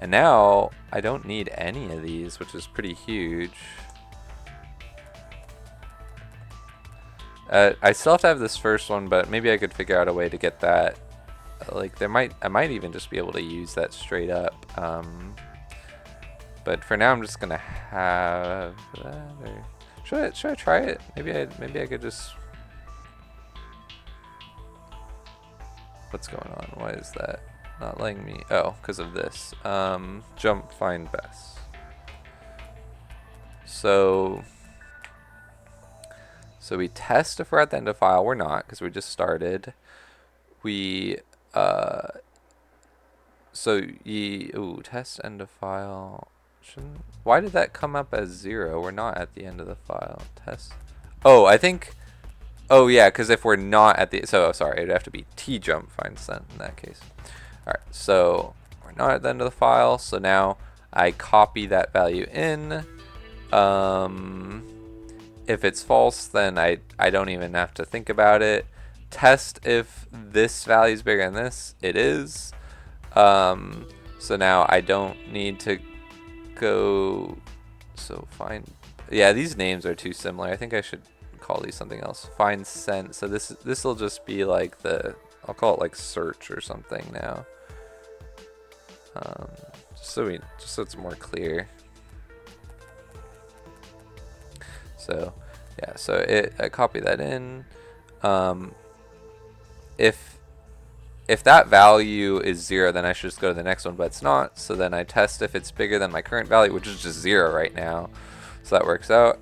And now I don't need any of these, which is pretty huge. I still have to have this first one, but maybe I could figure out a way to get that. Like I might even just be able to use that straight up. But for now, I'm just gonna have that. Or should I try it? Maybe I could just. What's going on? Why is that not letting me? Oh, because of this. Jump find best. So we test if we're at the end of file. We're not, because we just started. We test end of file. Why did that come up as 0? We're not at the end of the file. Test. Oh, I think. Oh yeah, because if we're not at the, so sorry, it'd have to be tjump find sent in that case. All right, so we're not at the end of the file. So now I copy that value in. If it's false, then I don't even have to think about it. Test if this value is bigger than this. It is. So now I don't need to go. So find. Yeah, these names are too similar. I think I should call these something else. Find sent. So this will just be like the. I'll call it like search or something now. Just so it's more clear. So yeah, so I copy that in. If that value is 0, then I should just go to the next one, but it's not. So then I test if it's bigger than my current value, which is just 0 right now. So that works out.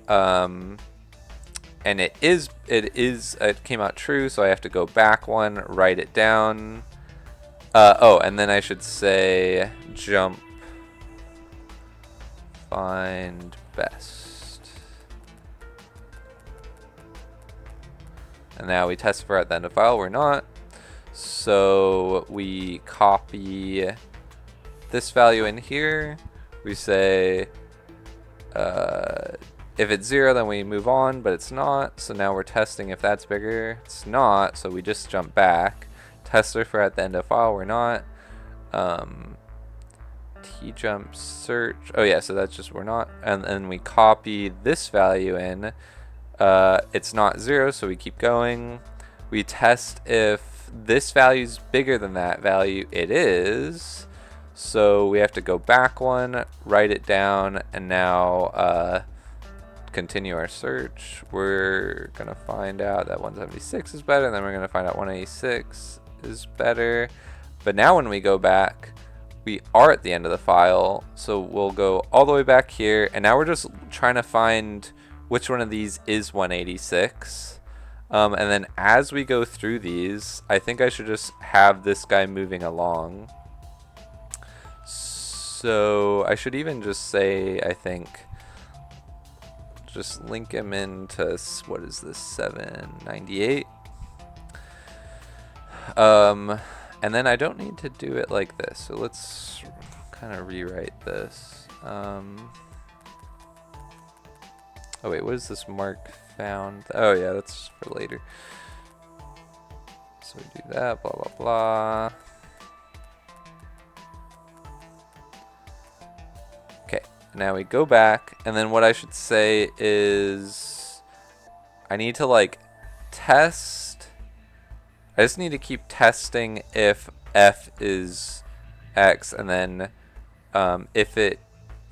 And it came out true, so I have to go back one, write it down. Oh, and then I should say jump find best. And now we test if we're at the end of file. We're not. So we copy this value in here. We say if it's 0, then we move on, but it's not. So now we're testing if that's bigger. It's not, so we just jump back. Tester for at the end of file, we're not. T-jump search. Oh yeah, so that's just we're not. And then we copy this value in. It's not 0, so we keep going. We test if this value is bigger than that value. It is. So we have to go back one, write it down, and now continue our search. We're going to find out that 176 is better, and then we're going to find out 186 is better. But now when we go back, we are at the end of the file, so we'll go all the way back here, and now we're just trying to find which one of these is 186. And then as we go through these, I think I should just have this guy moving along. So I should even just say, I think, just link him into, what is this, 798. And then I don't need to do it like this. So let's kind of rewrite this. Oh wait, what is this mark found? Oh yeah, that's for later. So we do that, blah, blah, blah. Now we go back, and then what I should say is I need to like test. I just need to keep testing if f is x, and then if it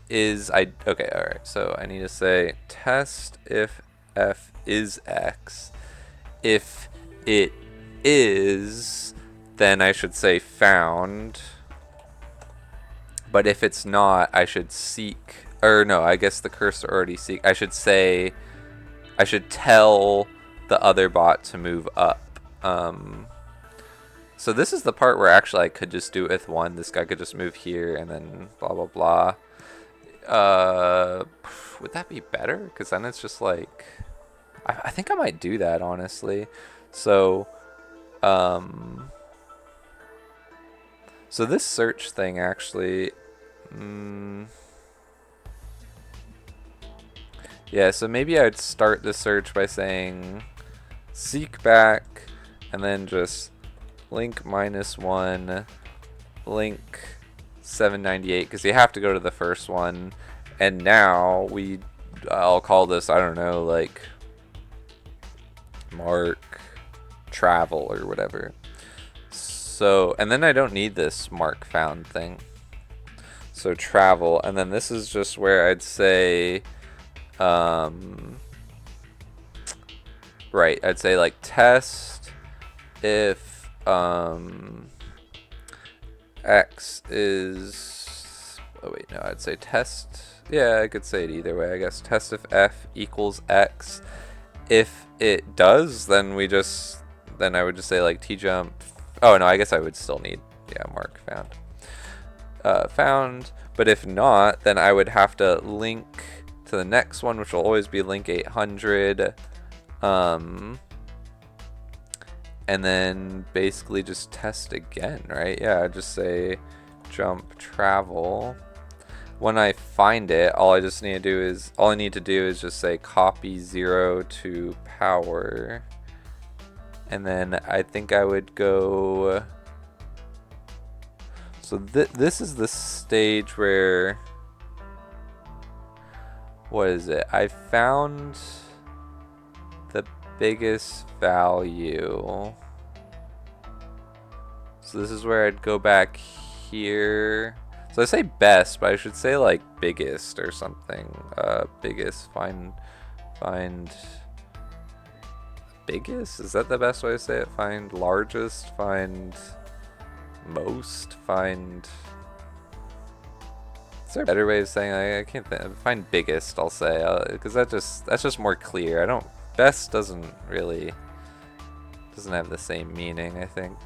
is okay, all right. So I need to say test if f is x. If it is, then I should say found. But if it's not, I should seek, or no, I guess the cursor already seek. I should say, I should tell the other bot to move up. So this is the part where actually I could just do it with one. This guy could just move here and then blah, blah, blah. Would that be better? Because then it's just like, I think I might do that, honestly. So, so this search thing actually, yeah, so maybe I'd start the search by saying seek back and then just link -1, link 798, because you have to go to the first one. And now I'll call this, I don't know, like mark travel or whatever. So, and then I don't need this mark found thing. So travel, and then this is just where I'd say, right, I'd say like test if x is, oh wait, no, I'd say test, yeah, I could say it either way, I guess. Test if f equals x. If it does, then I would just say like t-jump. Oh no, I guess I would still need, yeah, mark found. Found, but if not, then I would have to link to the next one, which will always be link 800. And then basically just test again, right? Yeah, I'd just say jump travel. When I find it, all I need to do is just say copy 0 to power. And then I think I would go, so this is the stage where, what is it? I found the biggest value. So this is where I'd go back here. So I say best, but I should say like biggest or something. Biggest, find biggest? Is that the best way to say it? Find largest, find most, find... Is there a better way of saying I can't think. Find biggest, I'll say, because that's just more clear. Best doesn't have the same meaning, I think.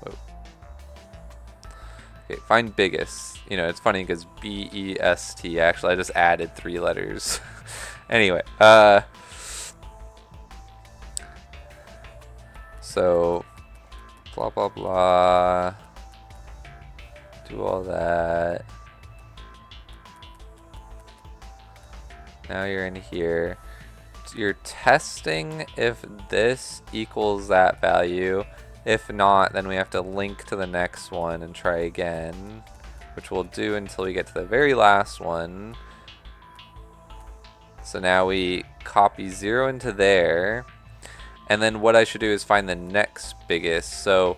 Whoa. Okay, find biggest. You know, it's funny because B-E-S-T, actually I just added 3 letters. Anyway, so blah blah blah. Do all that. Now you're in here. You're testing if this equals that value. If not, then we have to link to the next one and try again, which we'll do until we get to the very last one. So now we copy 0 into there, and then what I should do is find the next biggest. So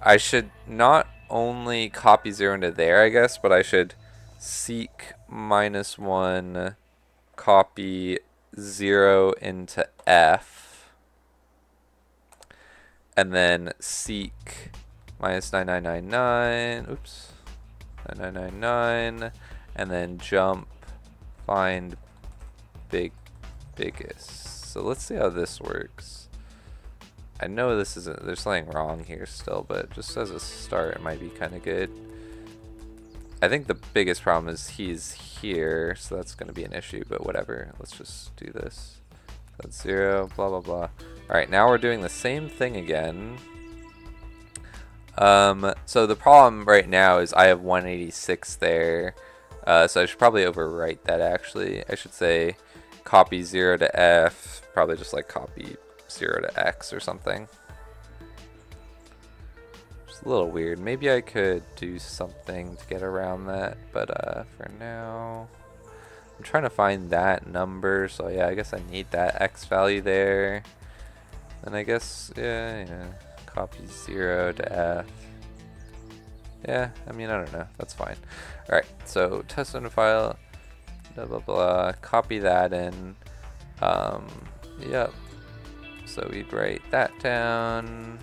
I should not only copy 0 into there, I guess, but I should seek -1, copy 0 into F, and then seek -9999, oops, 9999, and then jump, find biggest. So let's see how this works. I know this isn't, there's something wrong here still, but just as a start it might be kind of good. I think the biggest problem is he's here, so that's going to be an issue, but whatever. Let's just do this. That's 0, blah, blah, blah. Alright, now we're doing the same thing again. So the problem right now is I have 186 there, so I should probably overwrite that actually. I should say copy 0 to F, probably just like copy 0 to X or something. It's a little weird. Maybe I could do something to get around that, but for now I'm trying to find that number, so yeah, I guess I need that X value there. And I guess, yeah, copy 0 to F. Yeah, I mean, I don't know, that's fine. Alright, so test window file, blah blah blah, copy that in. Yep, so we'd write that down,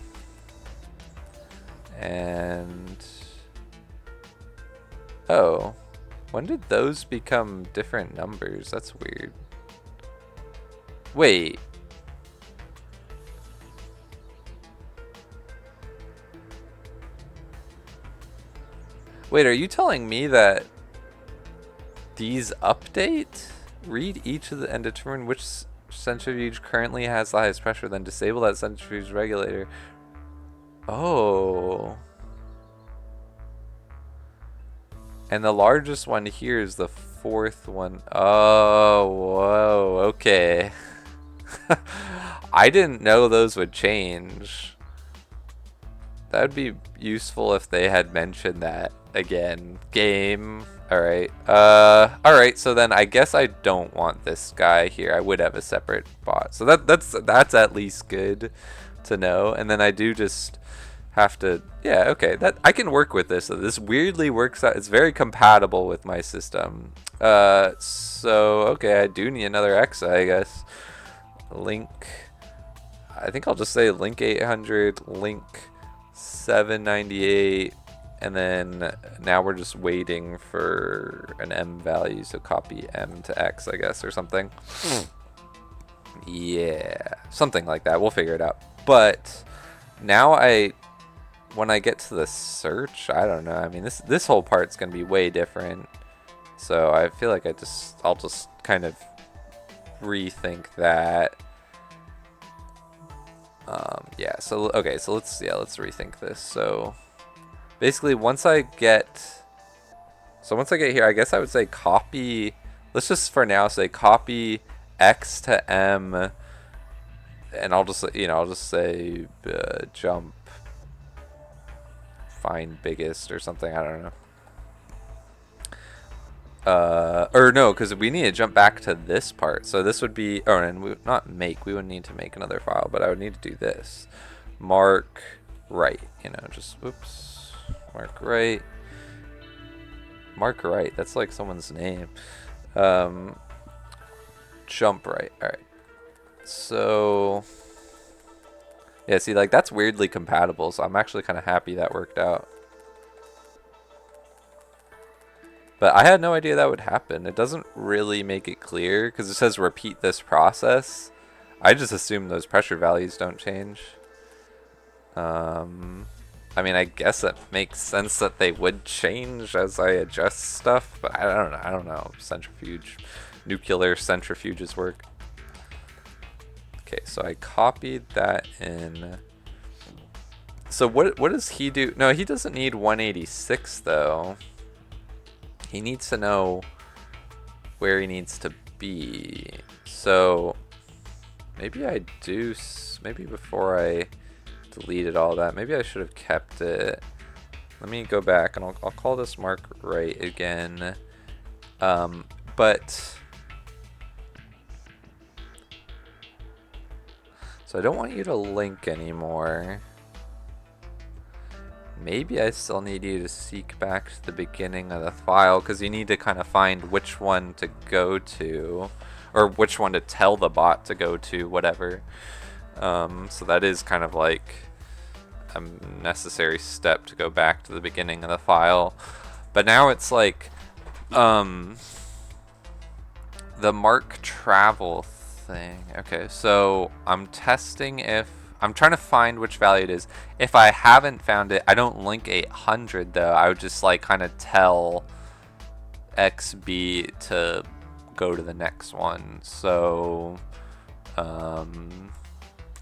and oh, when did those become different numbers? That's weird. Wait, are you telling me that these update? Read each of the and determine which centrifuge currently has the highest pressure, then disable that centrifuge regulator. Oh. And the largest one here is the 4th one. Oh, whoa, okay. I didn't know those would change. That would be useful if they had mentioned that again. Game. Alright. Alright, so then I guess I don't want this guy here. I would have a separate bot. So that's at least good to know. And then I do just have to, yeah, okay, that I can work with this. So this weirdly works out. It's very compatible with my system. So okay, I do need another Exa, I guess. Link, I think I'll just say link 800, link 798, and then now we're just waiting for an M value, so copy M to X, I guess, or something. Yeah, something like that. We'll figure it out. But now when I get to the search, I don't know. I mean, this whole part's gonna be way different. So I feel like I'll just kind of rethink that. Yeah. So okay. So let's rethink this. So basically, once I get here, I guess I would say copy. Let's just for now say copy X to M, and I'll just say jump, find biggest or something. I don't know. Or no, because we need to jump back to this part. So this would be, oh, and we wouldn't need to make another file, but I would need to do this. Mark right, just, oops, mark right. Mark right, that's like someone's name. Jump right, alright. So, yeah, see, like, that's weirdly compatible, so I'm actually kind of happy that worked out. But I had no idea that would happen. It doesn't really make it clear because it says repeat this process. I just assume those pressure values don't change. I mean, I guess it makes sense that they would change as I adjust stuff, but I don't know. I don't know. Centrifuge, nuclear centrifuges work. Okay, so I copied that in. So what does he do? No, he doesn't need 186 though. He needs to know where he needs to be. So maybe I do. Maybe before I deleted all that, maybe I should have kept it. Let me go back and I'll call this mark right again. But so I don't want you to link anymore. Maybe I still need you to seek back to the beginning of the file, because you need to kind of find which one to go to, or which one to tell the bot to go to, whatever. So that is kind of like a necessary step to go back to the beginning of the file. But now it's like the mark travel thing. Okay, so I'm testing if I'm trying to find which value it is. If I haven't found it, I don't link 800 though. I would just like kind of tell XB to go to the next one. So I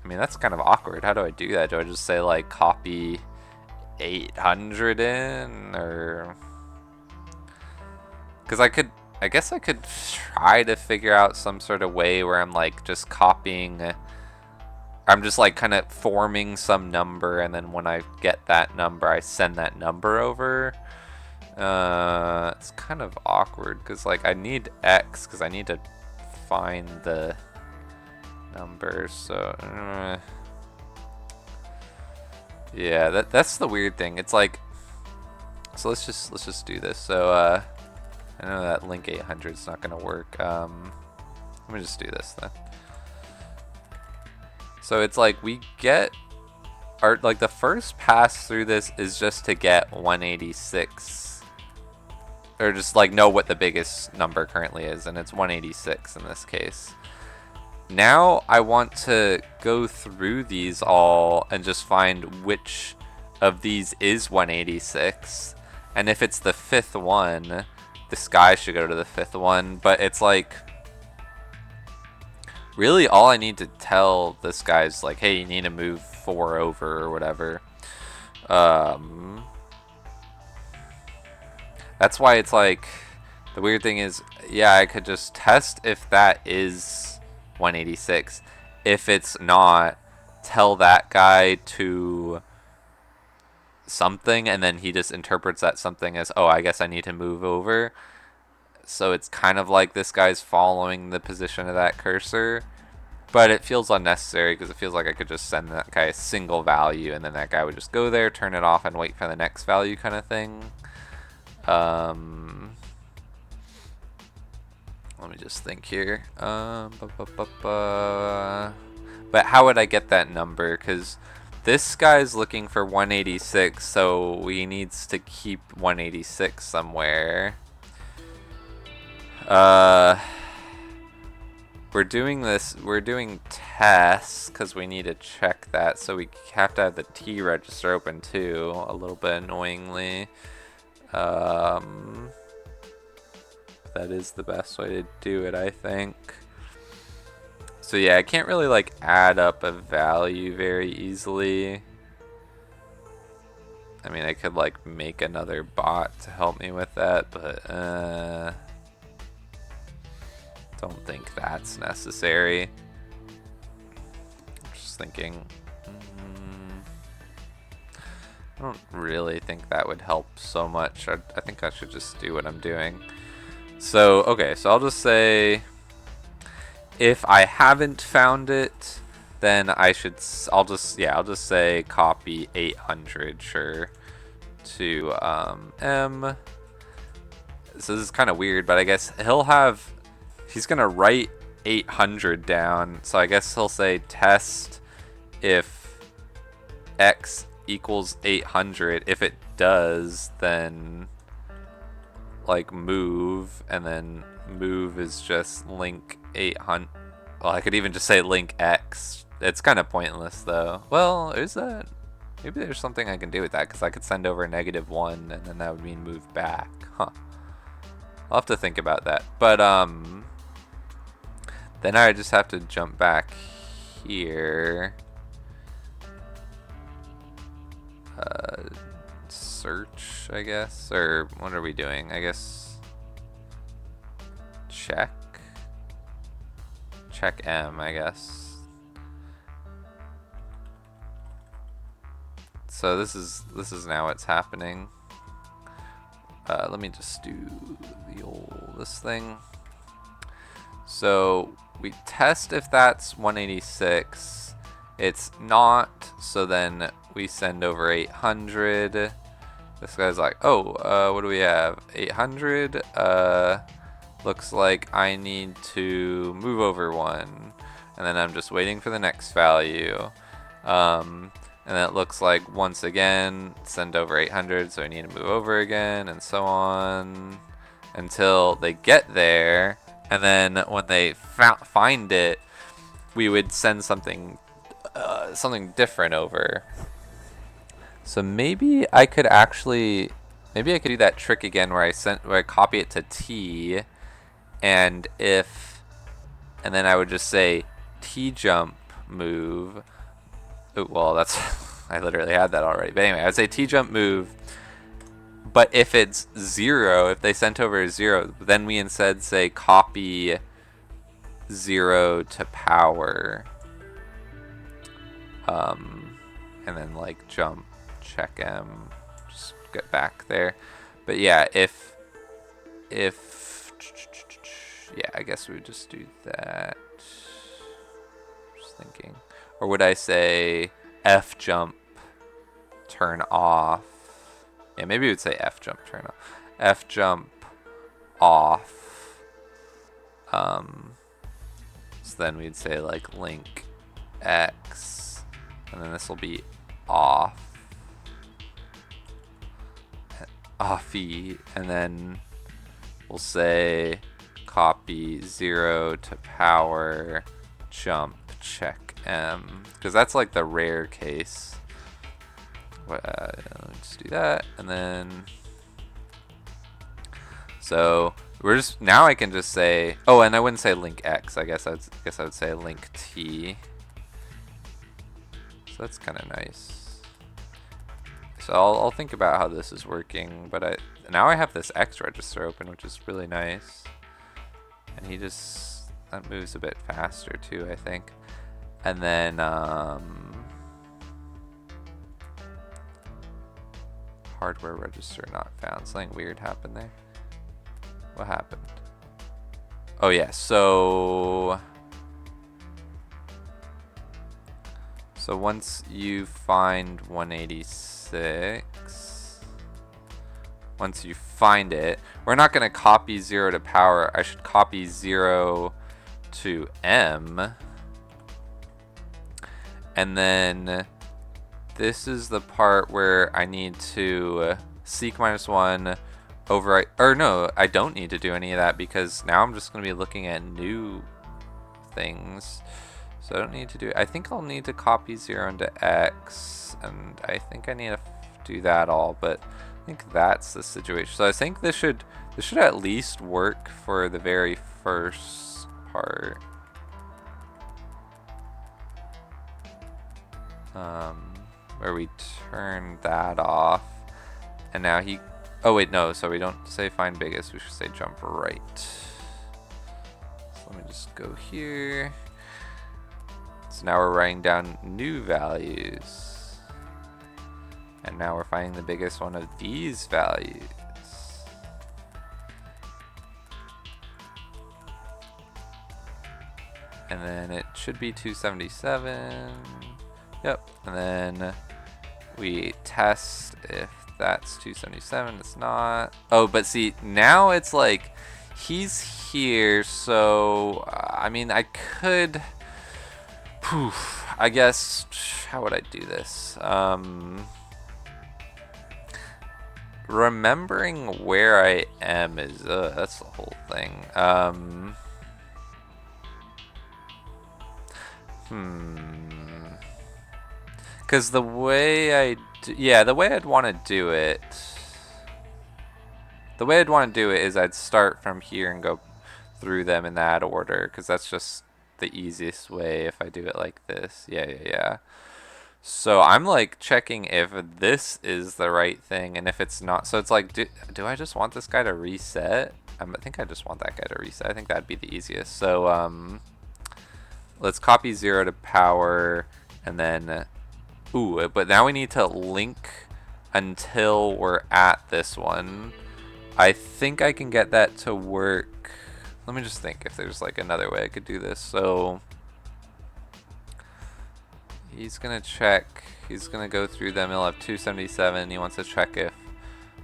mean, that's kind of awkward. How do I do that? Do I just say like copy 800 in, or because I guess I could try to figure out some sort of way where I'm like just copying, I'm just like kind of forming some number, and then when I get that number, I send that number over. It's kind of awkward because like I need X because I need to find the number. So yeah, that's the weird thing. It's like, so let's just do this. So I know that link 800 is not gonna work. Let me just do this then. So it's like we get our, like the first pass through this is just to get 186, or just like know what the biggest number currently is, and it's 186 in this case. Now I want to go through these all and just find which of these is 186, and if it's the fifth one, this guy should go to the fifth one. But it's like, really all I need to tell this guy is like, hey, you need to move 4 over or whatever. That's why it's like, the weird thing is, yeah, I could just test if that is 186. If it's not, tell that guy to something, and then he just interprets that something as, oh, I guess I need to move over. So it's kind of like this guy's following the position of that cursor, but it feels unnecessary because it feels like I could just send that guy a single value, and then that guy would just go there, turn it off, and wait for the next value kind of thing. Let me just think here. But how would I get that number? Because this guy's looking for 186, so he needs to keep 186 somewhere. We're doing tests because we need to check that, so we have to have the T register open too, a little bit annoyingly. That is the best way to do it, I think. So yeah, I can't really like add up a value very easily. I mean, I could like make another bot to help me with that, but don't think that's necessary. I'm just thinking, I don't really think that would help so much. I think I should just do what I'm doing. So, okay, so I'll just say, if I haven't found it, then I'll just say copy 800, sure, to M. So this is kind of weird, but I guess he's gonna write 800 down, so I guess he'll say test if X equals 800. If it does, then like move, and then move is just link 800. Well, I could even just say link X. It's kind of pointless though. Well, is that? Maybe there's something I can do with that, because I could send over -1, and then that would mean move back. Huh. I'll have to think about that. But then I just have to jump back here. search, I guess, or what are we doing? I guess check M, I guess. So this is now what's happening. Let me just do this thing. So we test if that's 186. It's not, so then we send over 800. This guy's like, oh, what do we have? 800. Looks like I need to move over one. And then I'm just waiting for the next value. And then it looks like once again, send over 800, so I need to move over again, and so on until they get there. And then when they find it, we would send something different over. So maybe I could do that trick again where I copy it to T, and then I would just say T jump move. Oh, well, that's I literally had that already. But anyway, I would say T jump move. But if it's 0, if they sent over 0, then we instead say copy 0 to power. And then like jump, check M, just get back there. But yeah, if yeah, I guess we would just do that. Just thinking. Or would I say F jump turn off? Yeah, maybe we would say F jump turn off. F jump off. So then we'd say like link X, and then this will be off. Offy, and then we'll say copy 0 to power jump check M, because that's like the rare case. Let's do that, and then so we're just now I can just say, oh, and I wouldn't say link X. I guess I would say link T. So that's kind of nice. So I'll think about how this is working, but now I have this X register open, which is really nice, and that moves a bit faster too, I think. And then hardware register not found. Something weird happened there. What happened? Oh yeah, so once you find 186, once you find it, we're not going to copy 0 to power. I should copy 0 to M. And then this is the part where I need to seek -1 overwrite, or no, I don't need to do any of that because now I'm just going to be looking at new things. So I don't need to do, I think I'll need to copy 0 into X, and I think I need to do that all, but I think that's the situation. So I think this should at least work for the very first part. Where we turn that off, and now oh wait, no, so we don't say find biggest, we should say jump right. So let me just go here. So now we're writing down new values, and now we're finding the biggest one of these values. And then it should be 277. Yep, and then we test if that's 277. It's not. Oh, but see, now it's like he's here, so I mean, I could. Poof. I guess. How would I do this? Remembering where I am is that's the whole thing. Because the way I'd want to do it, is I'd start from here and go through them in that order, because that's just the easiest way if I do it like this. Yeah. So I'm like checking if this is the right thing, and if it's not, so it's like, do I just want this guy to reset? I think I just want that guy to reset. I think that'd be the easiest. So let's copy 0 to power, and then, ooh, but now we need to link until we're at this one. I think I can get that to work. Let me just think if there's like another way I could do this. So he's gonna check. He's gonna go through them. He'll have 277. He wants to check if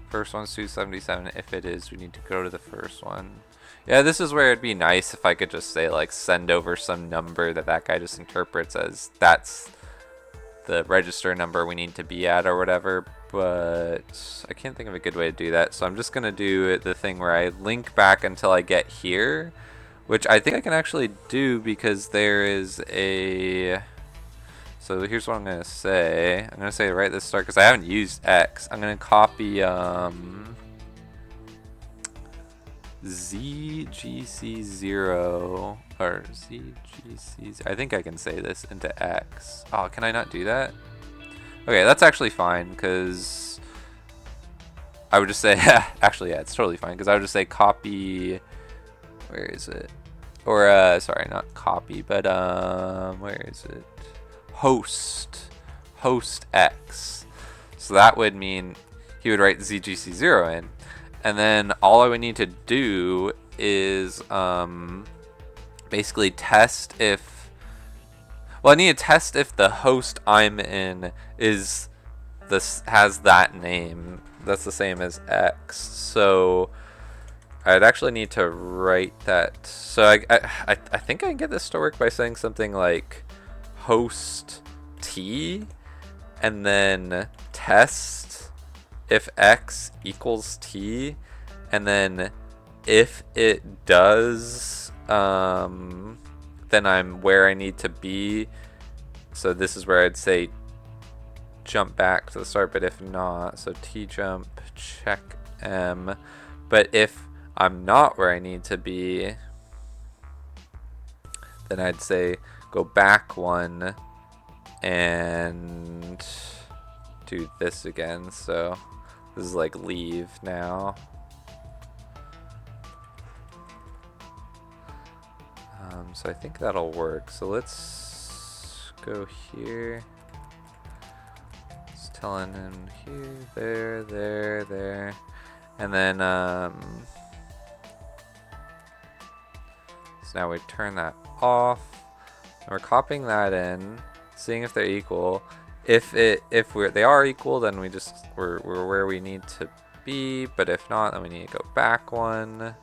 first one's 277. If it is, we need to go to the first one. Yeah, this is where it'd be nice if I could just say like send over some number that guy just interprets as that's the register number we need to be at or whatever. But I can't think of a good way to do that. So I'm just gonna do the thing where I link back until I get here, which I think I can actually do because there is a. So here's what I'm going to say. I'm going to say right at the start because I haven't used X. I'm going to copy ZGC0 or ZGC. I think I can say this into X. Oh, can I not do that? Okay, that's actually fine because I would just say, actually, yeah, it's totally fine because I would just say copy. Where is it? Or, sorry, not copy, but, where is it? Host X. So that would mean he would write ZGC0 in. And then all I would need to do is basically test if. Well, I need to test if the host I'm in has that name. That's the same as X. So I'd actually need to write that. So I think I can get this to work by saying something like host T and then test if X equals T, and then if it does, then I'm where I need to be. So this is where I'd say jump back to the start, but if not, so T jump, check M. But if I'm not where I need to be, then I'd say go back one and do this again. So this is like leave now. So I think that'll work. So let's go here. It's telling him here, there. And then so now we turn that off. And we're copying that in, seeing if they're equal. If they are equal, then we're where we need to be. But if not, then we need to go back one.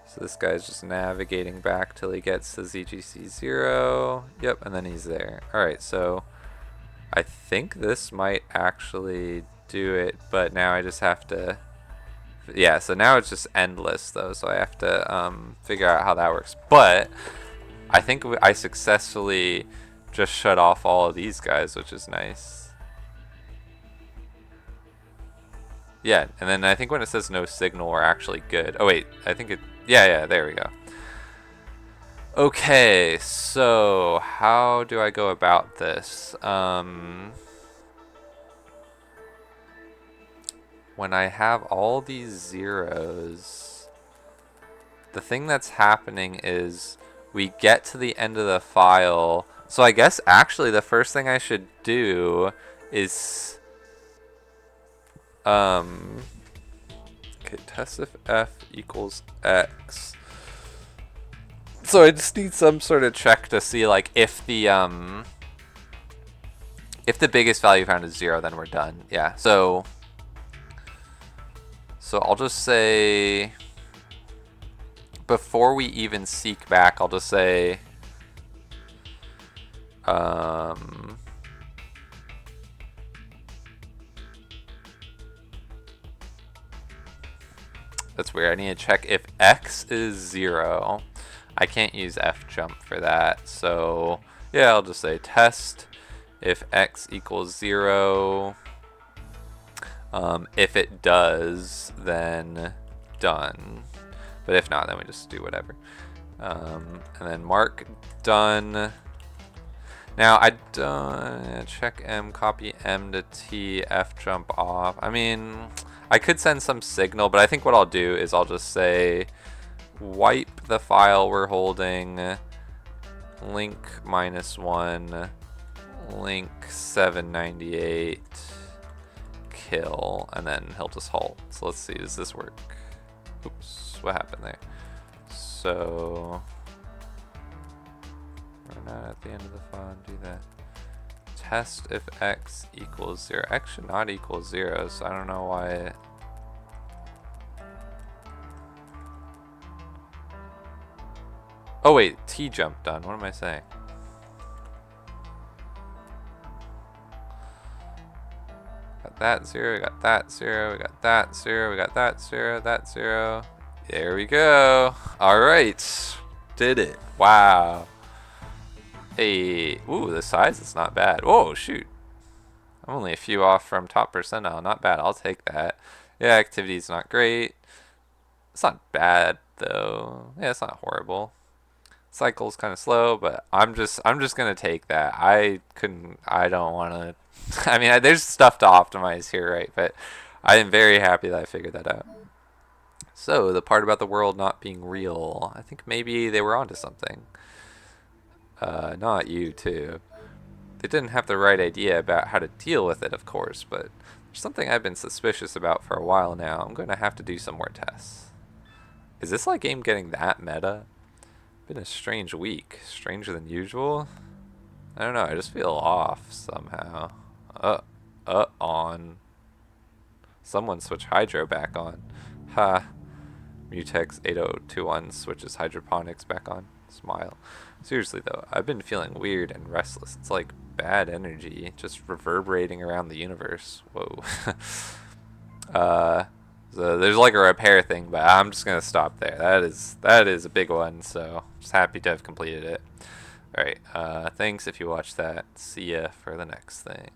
So this guy's just navigating back till he gets to ZGC0. Yep, and then he's there. Alright, so I think this might actually do it, but now I just have to. Yeah, so now it's just endless though, so I have to figure out how that works. But I think I successfully just shut off all of these guys, which is nice. Yeah, and then I think when it says no signal, we're actually good. Oh wait, I think it. Yeah, there we go. Okay, so how do I go about this? When I have all these zeros, the thing that's happening is we get to the end of the file. So I guess actually the first thing I should do is okay, test if f equals x. So I just need some sort of check to see like if the biggest value found is 0, then we're done. Yeah. So I'll just say before we even seek back, I'll just say that's weird. I need to check if x is 0. I can't use f jump for that. So yeah, I'll just say test if x equals 0. If it does, then done. But if not, then we just do whatever. And then mark done. Now I don't check M, copy M to T, F jump off. I mean, I could send some signal, but I think what I'll do is I'll just say wipe the file we're holding, link -1, link 798, kill, and then he'll just halt. So let's see, does this work? Oops, what happened there? So run out at the end of the file and do that. Test if x equals 0. X should not equal 0, so I don't know why. Oh wait, T jump done. What am I saying? Got that 0, we got that 0, we got that 0, we got that 0, that 0. There we go. Alright. Did it. Wow. Hey. Ooh, the size is not bad. Whoa, shoot. I'm only a few off from top percentile. Not bad. I'll take that. Yeah, activity's not great. It's not bad though. Yeah, it's not horrible. Cycle's kind of slow, but I'm just gonna take that. I don't want to. I mean, there's stuff to optimize here, right? But I am very happy that I figured that out. So the part about the world not being real, I think maybe they were onto something. Not you too. They didn't have the right idea about how to deal with it, of course, but there's something I've been suspicious about for a while now. I'm going to have to do some more tests. Is this like game getting that meta? Been a strange week. Stranger than usual? I don't know, I just feel off somehow. On. Someone switch Hydro back on. Ha. Mutex 8021 switches hydroponics back on. Smile. Seriously though, I've been feeling weird and restless. It's like bad energy just reverberating around the universe. Whoa. So there's like a repair thing, but I'm just gonna stop there. That is a big one, so just happy to have completed it. Alright, thanks if you watched that. See ya for the next thing.